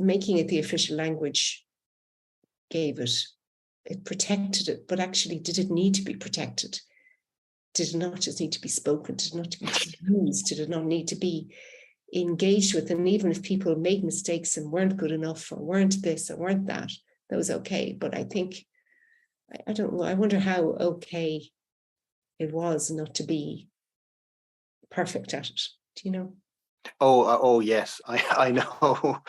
making it the official language it protected it, but actually, did it need to be protected? Did it not just need to be spoken? Did it not need to be used? Did it not need to be engaged with? And even if people made mistakes and weren't good enough or weren't this or weren't that, that was okay. But I think, I don't know, I wonder how okay it was not to be perfect at it. Do you know? Oh yes, I know,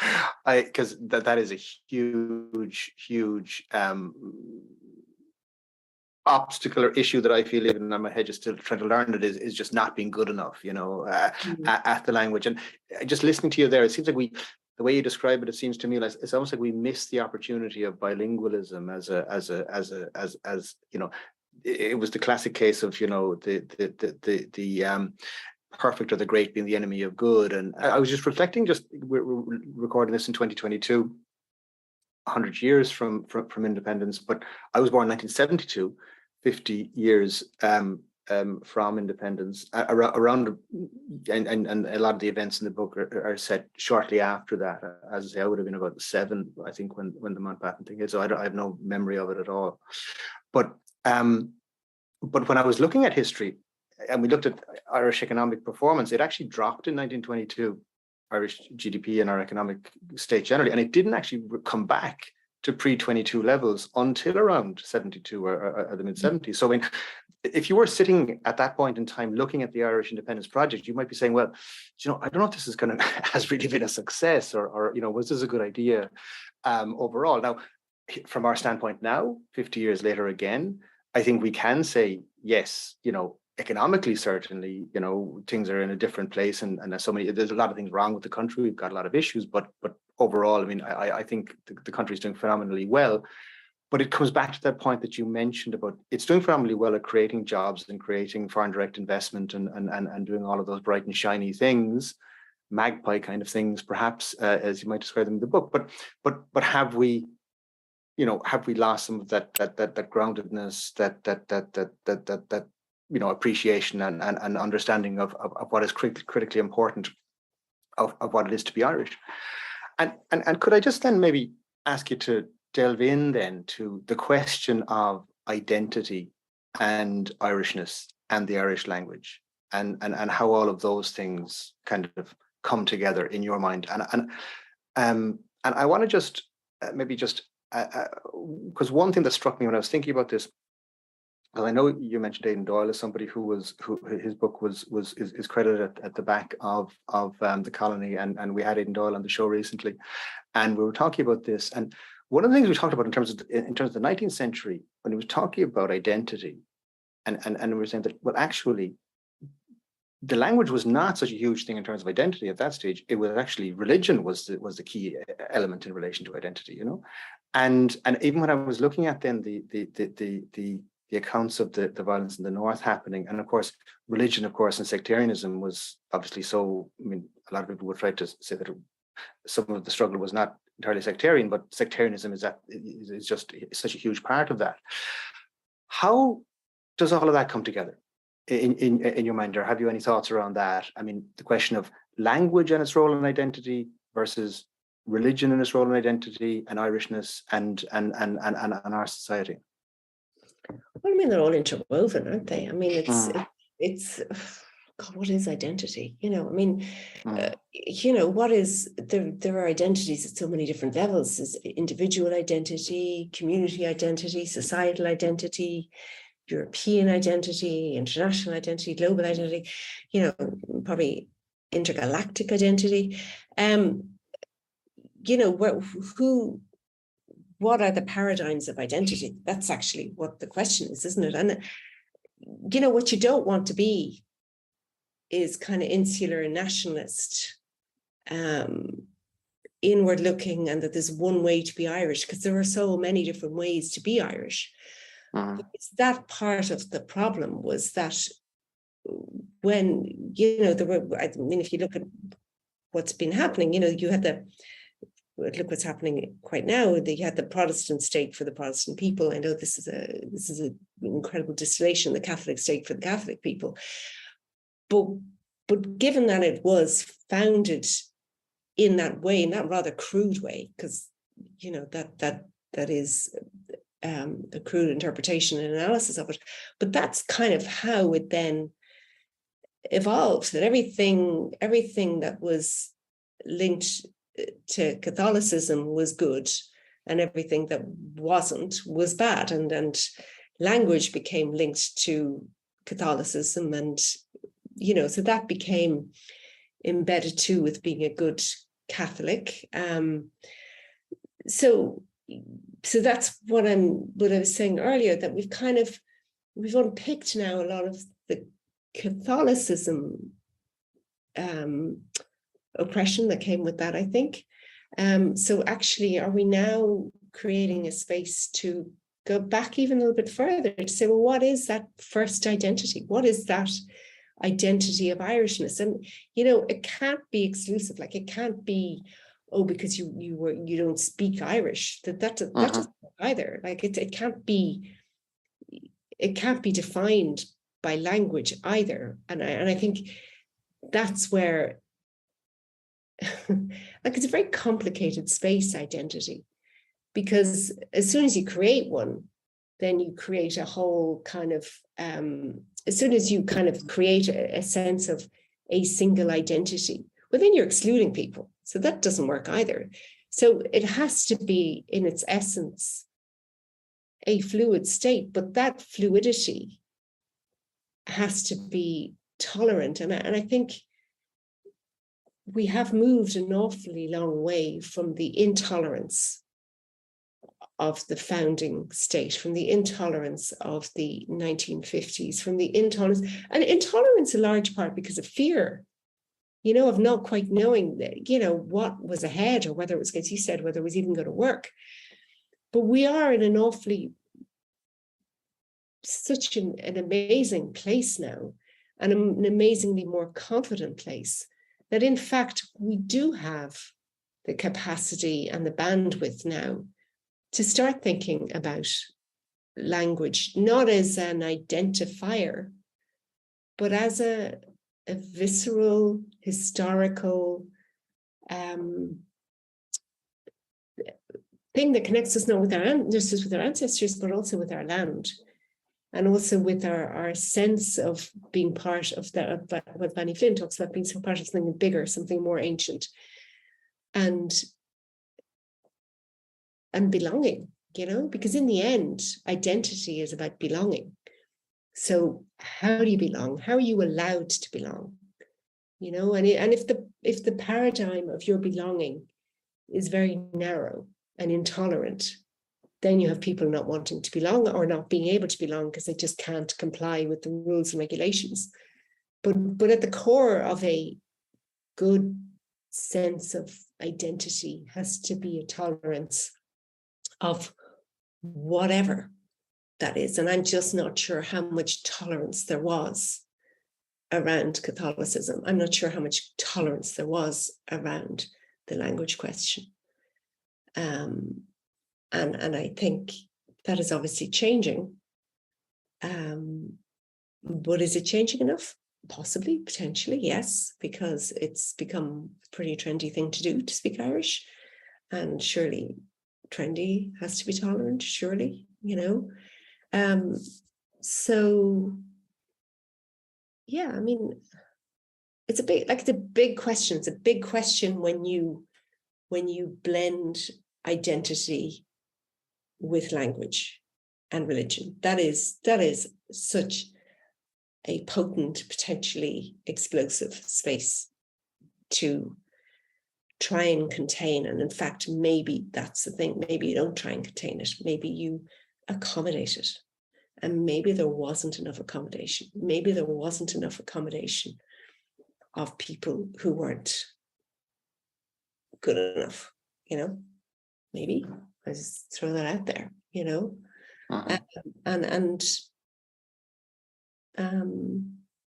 because that is a huge obstacle or issue that I feel, even in my head, just still trying to learn it, is just not being good enough, you know, at the language. And just listening to you there, it seems like the way you describe it, it seems to me like it's almost like we missed the opportunity of bilingualism as you know, it was the classic case of, you know, the perfect or the great being the enemy of good. And I was just reflecting, we're recording this in 2022, 100 years from independence, but I was born in 1972, 50 years from independence, around, and a lot of the events in the book are set shortly after that. As I say, I would have been about 7, I think, when the Mountbatten thing is, so I have no memory of it at all. But when I was looking at history, and we looked at Irish economic performance, it actually dropped in 1922, Irish GDP and our economic state generally, and it didn't actually come back to pre-22 levels until around 72 or the mid-70s. So if you were sitting at that point in time looking at the Irish independence project, you might be saying, well, you know, I don't know if this is has really been a success, or you know, was this a good idea overall? Now, from our standpoint now, 50 years later again, I think we can say, yes, you know, economically, certainly, you know, things are in a different place, and there's a lot of things wrong with the country. We've got a lot of issues, but overall, I mean, I think the country is doing phenomenally well. But it comes back to that point that you mentioned about it's doing phenomenally well at creating jobs and creating foreign direct investment and doing all of those bright and shiny things, magpie kind of things, perhaps, as you might describe them in the book. But have we, you know, have we lost some of that groundedness, that you know, appreciation and understanding of what is critically important of what it is to be Irish? And could I just then maybe ask you to delve in then to the question of identity and Irishness and the Irish language, and how all of those things kind of come together in your mind? And I want to just maybe just because one thing that struck me when I was thinking about this, well, I know you mentioned Aidan Doyle as somebody who his book is credited at the back of the Colony, and we had Aidan Doyle on the show recently, and we were talking about this. And one of the things we talked about in terms of the 19th century, when he was talking about identity, and we were saying that, well, actually, the language was not such a huge thing in terms of identity at that stage. It was actually religion was the key element in relation to identity, you know. And even when I was looking at then the accounts of the violence in the north happening, and of course religion, of course, and sectarianism was obviously so. I mean, a lot of people would try to say that some of the struggle was not entirely sectarian, but sectarianism is just such a huge part of that. How does all of that come together in your mind, or have you any thoughts around that? I mean, the question of language and its role in identity versus religion and its role in identity and Irishness and our society? Well, I mean, they're all interwoven, aren't they? I mean, it's God, what is identity? You know, I mean, you know, what is there are identities at so many different levels. There's individual identity, community identity, societal identity, European identity, international identity, global identity, you know, probably intergalactic identity. You know, what are the paradigms of identity? That's actually what the question is, isn't it? And, you know, what you don't want to be is kind of insular and nationalist, inward looking, and that there's one way to be Irish, because there are so many different ways to be Irish. It's that part of the problem, was that when, you know, there were, I mean, if you look at what's been happening, you know, you had look what's happening quite now. You had the Protestant state for the Protestant people. I know this is an incredible distillation, the Catholic state for the Catholic people. But given that it was founded in that way, in that rather crude way, because, you know, that is a crude interpretation and analysis of it, but that's kind of how it then evolved, that everything that was linked to Catholicism was good, and everything that wasn't was bad, and language became linked to Catholicism, and, you know, so that became embedded too with being a good Catholic. So that's what I was saying earlier, that we've unpicked now a lot of the Catholicism oppression that came with that, I think. So actually, are we now creating a space to go back even a little bit further to say, well, what is that first identity? What is that identity of Irishness? And, you know, it can't be exclusive. Like, it can't be, oh, because you don't speak Irish. That doesn't work either. Like, it can't be defined by language either. And I think that's where, like, it's a very complicated space, identity, because as soon as you create one, then you create a whole kind of, as soon as you kind of create a sense of a single identity, well, then you're excluding people. So that doesn't work either. So it has to be, in its essence, a fluid state, but that fluidity has to be tolerant. And I think we have moved an awfully long way from the intolerance of the founding state, from the intolerance of the 1950s, from the intolerance, and intolerance in large part because of fear, you know, of not quite knowing, you know, what was ahead, or whether it was, as you said, whether it was even going to work. But we are in an awfully, such an amazing place now, and an amazingly more confident place, that in fact we do have the capacity and the bandwidth now to start thinking about language, not as an identifier, but as a visceral, historical thing that connects us not with with our ancestors, but also with our land, and also with our sense of being part of what Fanny Flynn talks about, being some part of something bigger, something more ancient, and belonging, you know, because in the end, identity is about belonging. So how do you belong? How are you allowed to belong? You know, and if the paradigm of your belonging is very narrow and intolerant, then you have people not wanting to belong, or not being able to belong because they just can't comply with the rules and regulations. But at the core of a good sense of identity has to be a tolerance of whatever that is. And I'm just not sure how much tolerance there was around Catholicism. I'm not sure how much tolerance there was around the language question. And I think that is obviously changing. But is it changing enough? Possibly, potentially, yes, because it's become a pretty trendy thing to do, to speak Irish. And surely trendy has to be tolerant, surely, So, yeah, I mean, it's a big question. It's a big question when you blend identity with language and religion. That is such a potent, potentially explosive space to try and contain. And in fact, maybe that's the thing. Maybe you don't try and contain it. Maybe you accommodate it. And maybe there wasn't enough accommodation. Maybe there wasn't enough accommodation of people who weren't good enough, maybe. I just throw that out there, Uh-huh.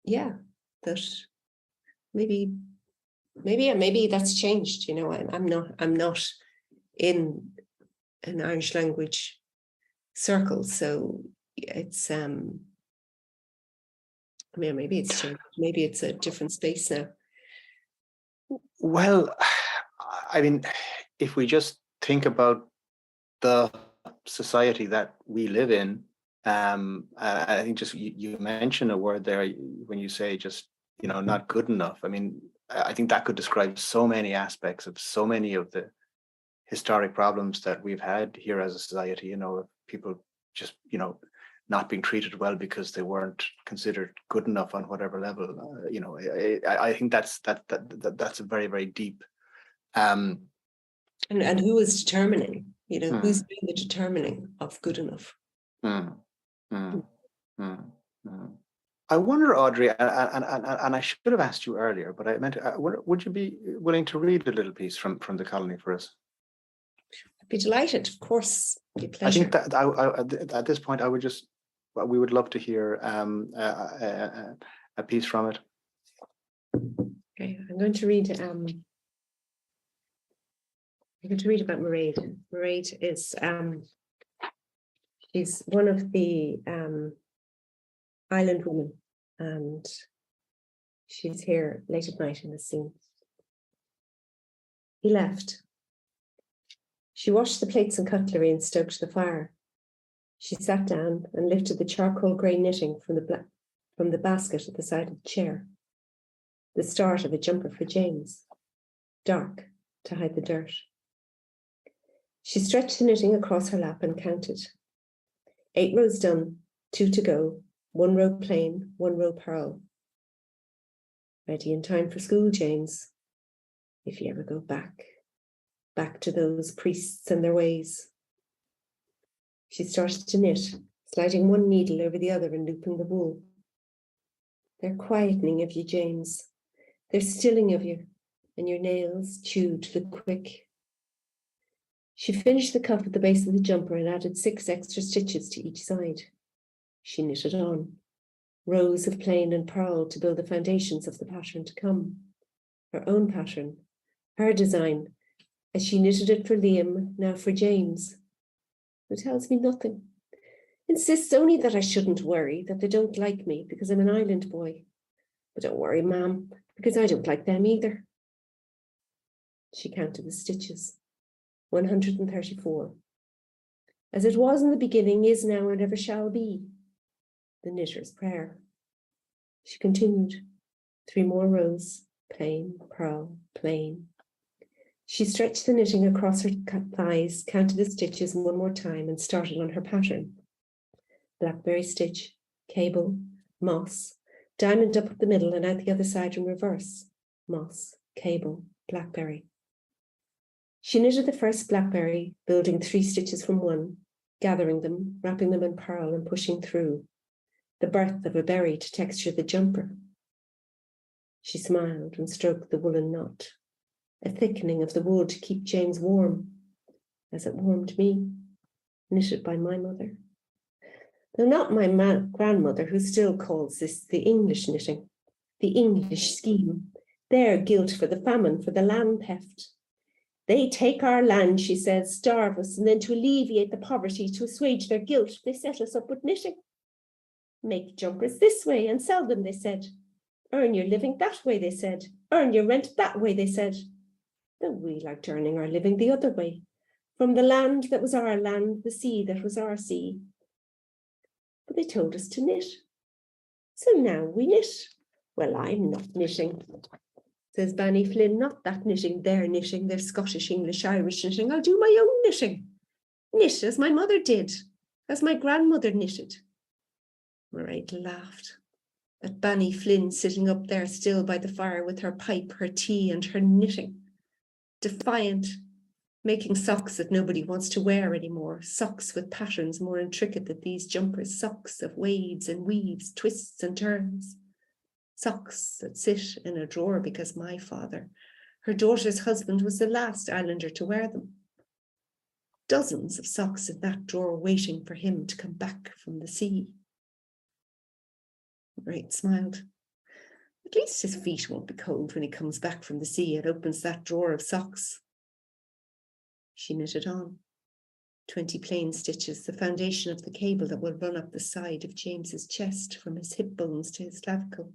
Yeah, that maybe that's changed. I'm not in an Irish language circle, so it's maybe it's changed. Maybe it's a different space now. Well, I mean, if we just think about the society that we live in, I think just you mentioned a word there when you say just, not good enough. I mean, I think that could describe so many aspects of so many of the historic problems that we've had here as a society, people just, not being treated well because they weren't considered good enough on whatever level. I think that's a very, very deep. And who is determining? Who's doing the determining of good enough? I wonder, Audrey, and I should have asked you earlier, but I meant, would you be willing to read a little piece from the colony for us? I'd be delighted, of course. Be pleasure. I think that at this point, we would love to hear a piece from it. Okay, I'm going to read. I'm going to read about Mairead. Mairead is she's one of the island women, and she's here late at night in the scene. He left. She washed the plates and cutlery and stoked the fire. She sat down and lifted the charcoal grey knitting from the basket at the side of the chair. The start of a jumper for James, dark to hide the dirt. She stretched the knitting across her lap and counted. 8 rows done, 2 to go, 1 row plain, 1 row purl. Ready in time for school, James, if you ever go back to those priests and their ways. She started to knit, sliding one needle over the other and looping the wool. They're quietening of you, James. They're stilling of you, and your nails chewed to the quick. She finished the cuff at the base of the jumper and added 6 extra stitches to each side. She knitted on, rows of plain and purl to build the foundations of the pattern to come. Her own pattern, her design, as she knitted it for Liam, now for James, who tells me nothing, insists only that I shouldn't worry, that they don't like me because I'm an island boy. But don't worry, ma'am, because I don't like them either. She counted the stitches, 134. As it was in the beginning, is now, and ever shall be. The knitter's prayer. She continued, 3 more rows, plain, purl, plain. She stretched the knitting across her thighs, counted the stitches 1 more time, and started on her pattern. Blackberry stitch, cable, moss, diamond up the middle and out the other side in reverse. Moss, cable, blackberry. She knitted the first blackberry, building 3 stitches from 1, gathering them, wrapping them in purl and pushing through. The birth of a berry to texture the jumper. She smiled and stroked the woolen knot. A thickening of the wool to keep James warm, as it warmed me, knitted by my mother. Though not my grandmother, who still calls this the English knitting, the English scheme, their guilt for the famine, for the land theft. They take our land, she says, starve us, and then to alleviate the poverty, to assuage their guilt, they set us up with knitting. Make jumpers this way and sell them, they said. Earn your living that way, they said. Earn your rent that way, they said. Though we liked earning our living the other way, from the land that was our land, the sea that was our sea. But they told us to knit. So now we knit. Well, I'm not knitting, says Banny Flynn. Not that knitting, they're knitting. They're Scottish, English, Irish knitting. I'll do my own knitting. Knit as my mother did, as my grandmother knitted. Mairead laughed at Banny Flynn sitting up there still by the fire with her pipe, her tea and her knitting. Defiant, making socks that nobody wants to wear anymore, socks with patterns more intricate than these jumpers, socks of waves and weaves, twists and turns, socks that sit in a drawer because my father, her daughter's husband, was the last islander to wear them. Dozens of socks in that drawer waiting for him to come back from the sea. Mairead smiled. At least his feet won't be cold when he comes back from the sea and opens that drawer of socks. She knitted on. 20 plain stitches, the foundation of the cable that will run up the side of James's chest from his hip bones to his clavicle.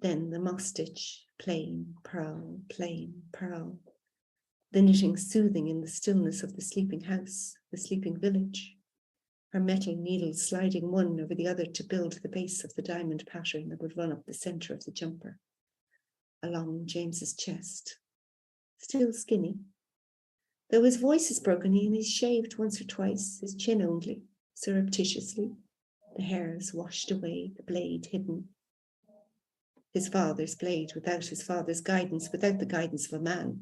Then the moss stitch, plain, pearl, the knitting soothing in the stillness of the sleeping house, the sleeping village. Her metal needles sliding one over the other to build the base of the diamond pattern that would run up the center of the jumper, along James's chest. Still skinny. Though his voice is broken and he's shaved once or twice, his chin only, surreptitiously, the hairs washed away, the blade hidden. His father's blade without his father's guidance, without the guidance of a man.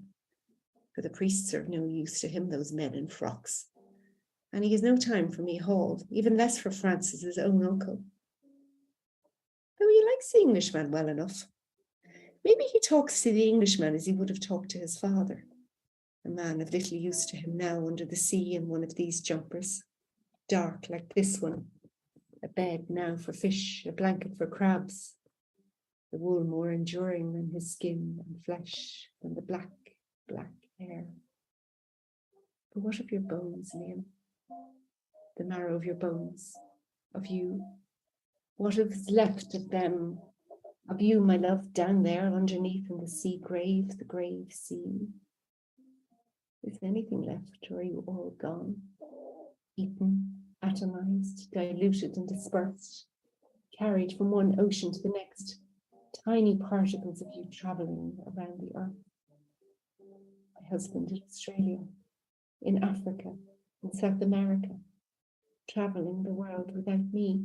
For the priests are of no use to him, those men in frocks. And he has no time for me Hall, even less for Francis, his own uncle. Though he likes the Englishman well enough. Maybe he talks to the Englishman as he would have talked to his father, a man of little use to him now under the sea in one of these jumpers, dark like this one, a bed now for fish, a blanket for crabs, the wool more enduring than his skin and flesh, than the black hair. But what of your bones, Liam? The marrow of your bones, of you? What is left of them, of you, my love, down there underneath in the sea grave, the grave sea? Is anything left, or are you all gone? Eaten, atomized, diluted and dispersed, carried from one ocean to the next, tiny particles of you traveling around the earth. My husband in Australia, in Africa, in South America, traveling the world without me,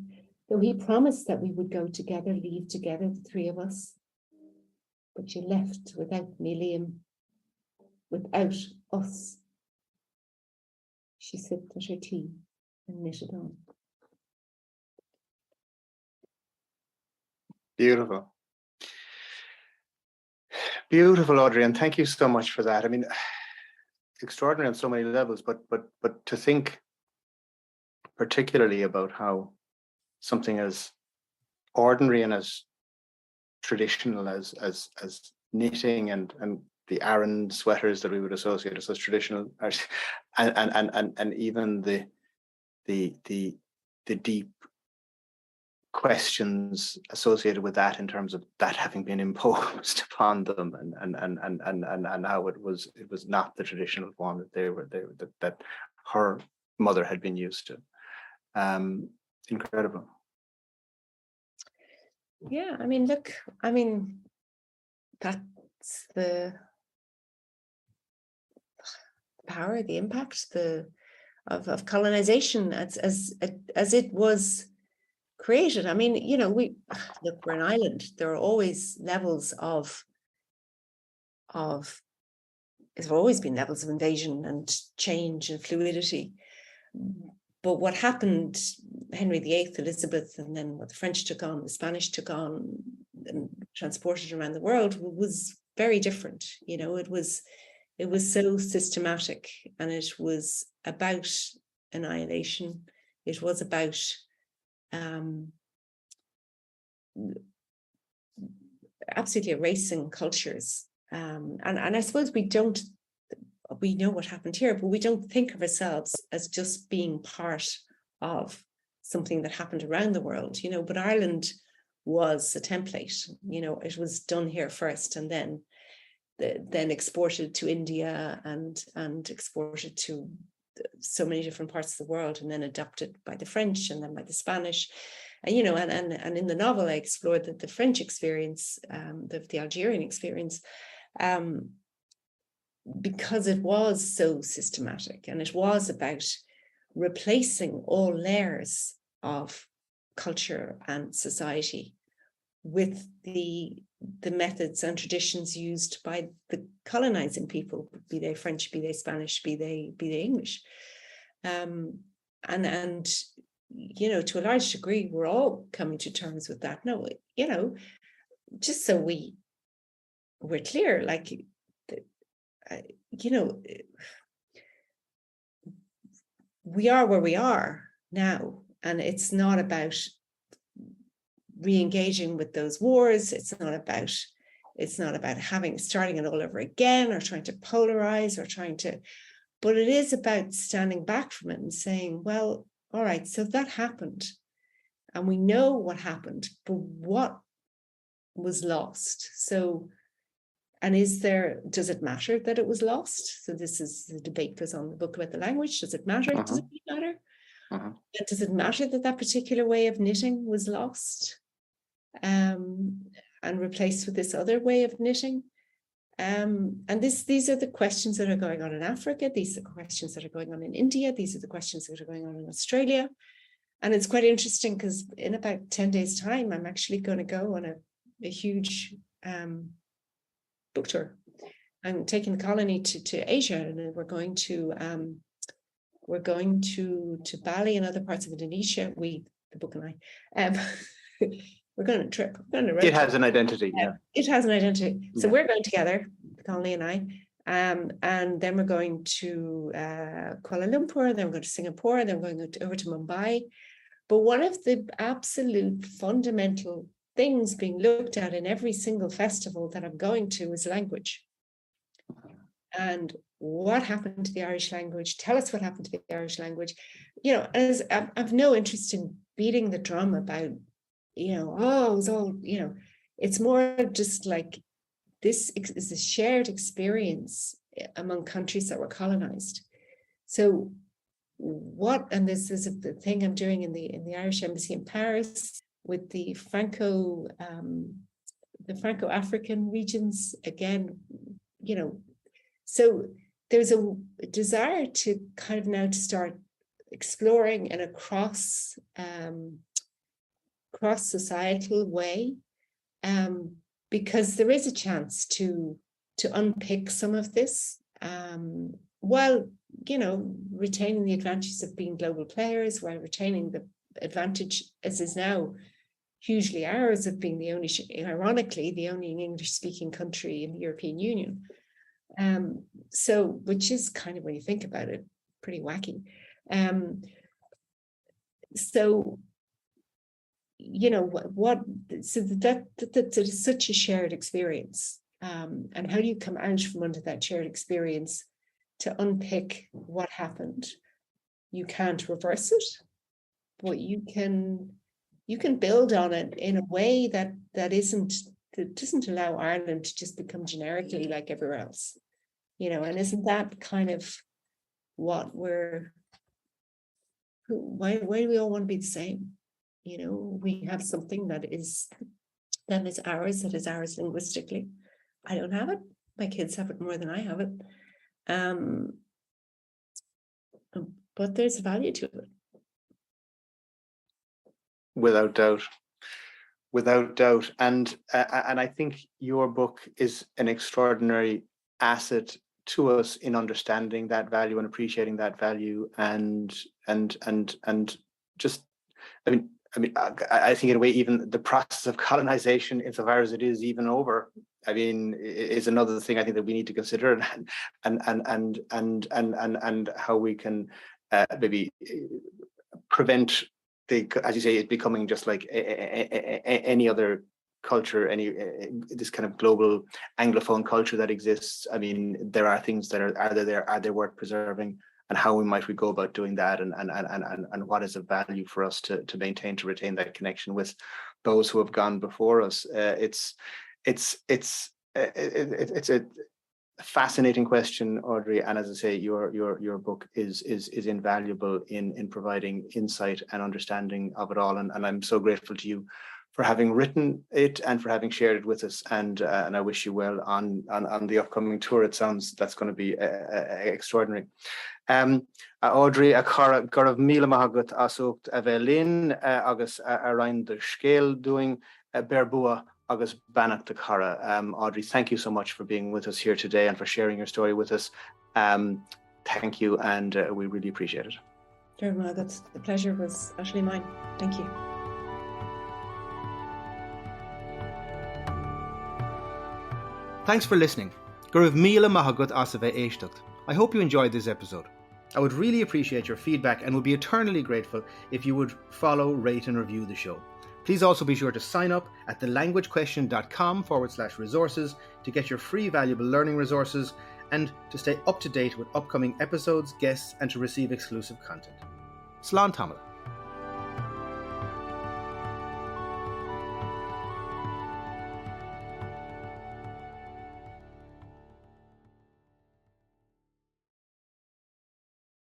though he promised that we would go together, leave together, the three of us. But you left without me, Liam, without us. She sipped at her tea and knitted on. Beautiful. Beautiful, Audrey, and thank you so much for that. I mean, extraordinary on so many levels, but to think particularly about how something as ordinary and as traditional as knitting and the Aran sweaters that we would associate as such traditional, and even the deep questions associated with that in terms of that having been imposed upon them, and how it was not the traditional form that her mother had been used to. Incredible. Yeah, I mean, look, I mean, that's the power, the impact, of colonization as it was created. I mean, you know, we're an island. There are always levels of there's always been levels of invasion and change and fluidity. But what happened, Henry VIII, Elizabeth, and then what the French took on, the Spanish took on, and transported around the world was very different. You know, it was so systematic, and it was about annihilation. It was about absolutely erasing cultures. And I suppose we know what happened here, but we don't think of ourselves as just being part of something that happened around the world, you know. But Ireland was a template. It was done here first, and then exported to India and exported to so many different parts of the world, and then adopted by the French and then by the Spanish. And and in the novel I explored the French experience, the Algerian experience, because it was so systematic, and it was about replacing all layers of culture and society with the methods and traditions used by the colonizing people, be they French, be they Spanish, be they English. And to a large degree, we're all coming to terms with that. No, just so we're clear, like, we are where we are now, and it's not about re-engaging with those wars. It's not about starting it all over again, or trying to polarize, but it is about standing back from it and saying, well, all right, so that happened, and we know what happened, but what was lost? So, and does it matter that it was lost? So this is the debate goes on in the book about the language. Does it matter? Uh-huh. Does it matter? Uh-huh. Does it matter that particular way of knitting was lost and replaced with this other way of knitting? And these are the questions that are going on in Africa. These are the questions that are going on in India. These are the questions that are going on in Australia. And it's quite interesting because in about 10 days' time, I'm actually going to go on a huge book tour. I'm taking the colony to Asia, and we're going to Bali and other parts of Indonesia. The book and I, we're going on a trip. It has an identity, yeah. It has an identity. So Yeah. we're going together, the colony and I, and then we're going to Kuala Lumpur, then we're going to Singapore, then we're going over to Mumbai. But one of the absolute fundamental things being looked at in every single festival that I'm going to is language. And what happened to the Irish language? Tell us what happened to the Irish language. As I've no interest in beating the drum about, it was all, it's more just like this is a shared experience among countries that were colonized. So and this is the thing I'm doing in the Irish Embassy in Paris with the Franco-African regions again, so there's a desire to kind of now to start exploring in a cross societal way, because there is a chance to unpick some of this, while retaining the advantages of being global players, while retaining the advantage, as is now hugely ours, of being ironically the only English-speaking country in the European Union. So, which is kind of, when you think about it, pretty wacky. So, so that is such a shared experience. And how do you come out from under that shared experience to unpick what happened? You can't reverse it, but you can build on it in a way that doesn't allow Ireland to just become generically like everywhere else, and isn't that kind of what why do we all want to be the same? We have something that is ours, that is ours linguistically. I don't have it. My kids have it more than I have it. But there's value to it. Without doubt. And I think your book is an extraordinary asset to us in understanding that value and appreciating that value, and just, I think in a way, even the process of colonization, insofar as it is even over, is another thing I think that we need to consider, and how we can maybe prevent as you say, it becoming just like any other culture, this kind of global Anglophone culture that exists. There are things that are they worth preserving, and how might we go about doing that, and what is of value for us to maintain, to retain that connection with those who have gone before us. It's a fascinating question, Audrey, and as I say, your book is invaluable in providing insight and understanding of it all, and I'm so grateful to you for having written it and for having shared it with us, and I wish you well on the upcoming tour. It sounds that's going to be extraordinary. Audrey, a gorab míle maith asúcht a bheith linn agus a rainn de scéal doing berbua agus banach de cara. Audrey, thank you so much for being with us here today and for sharing your story with us. Thank you, and we really appreciate it. Sure, well, the pleasure was actually mine. Thank you. Thanks for listening. Gorab míle maith as a bheith éisteacht. I hope you enjoyed this episode. I would really appreciate your feedback and would be eternally grateful if you would follow, rate and review the show. Please also be sure to sign up at thelanguagequestion.com/resources to get your free valuable learning resources and to stay up to date with upcoming episodes, guests and to receive exclusive content. Slán tamil.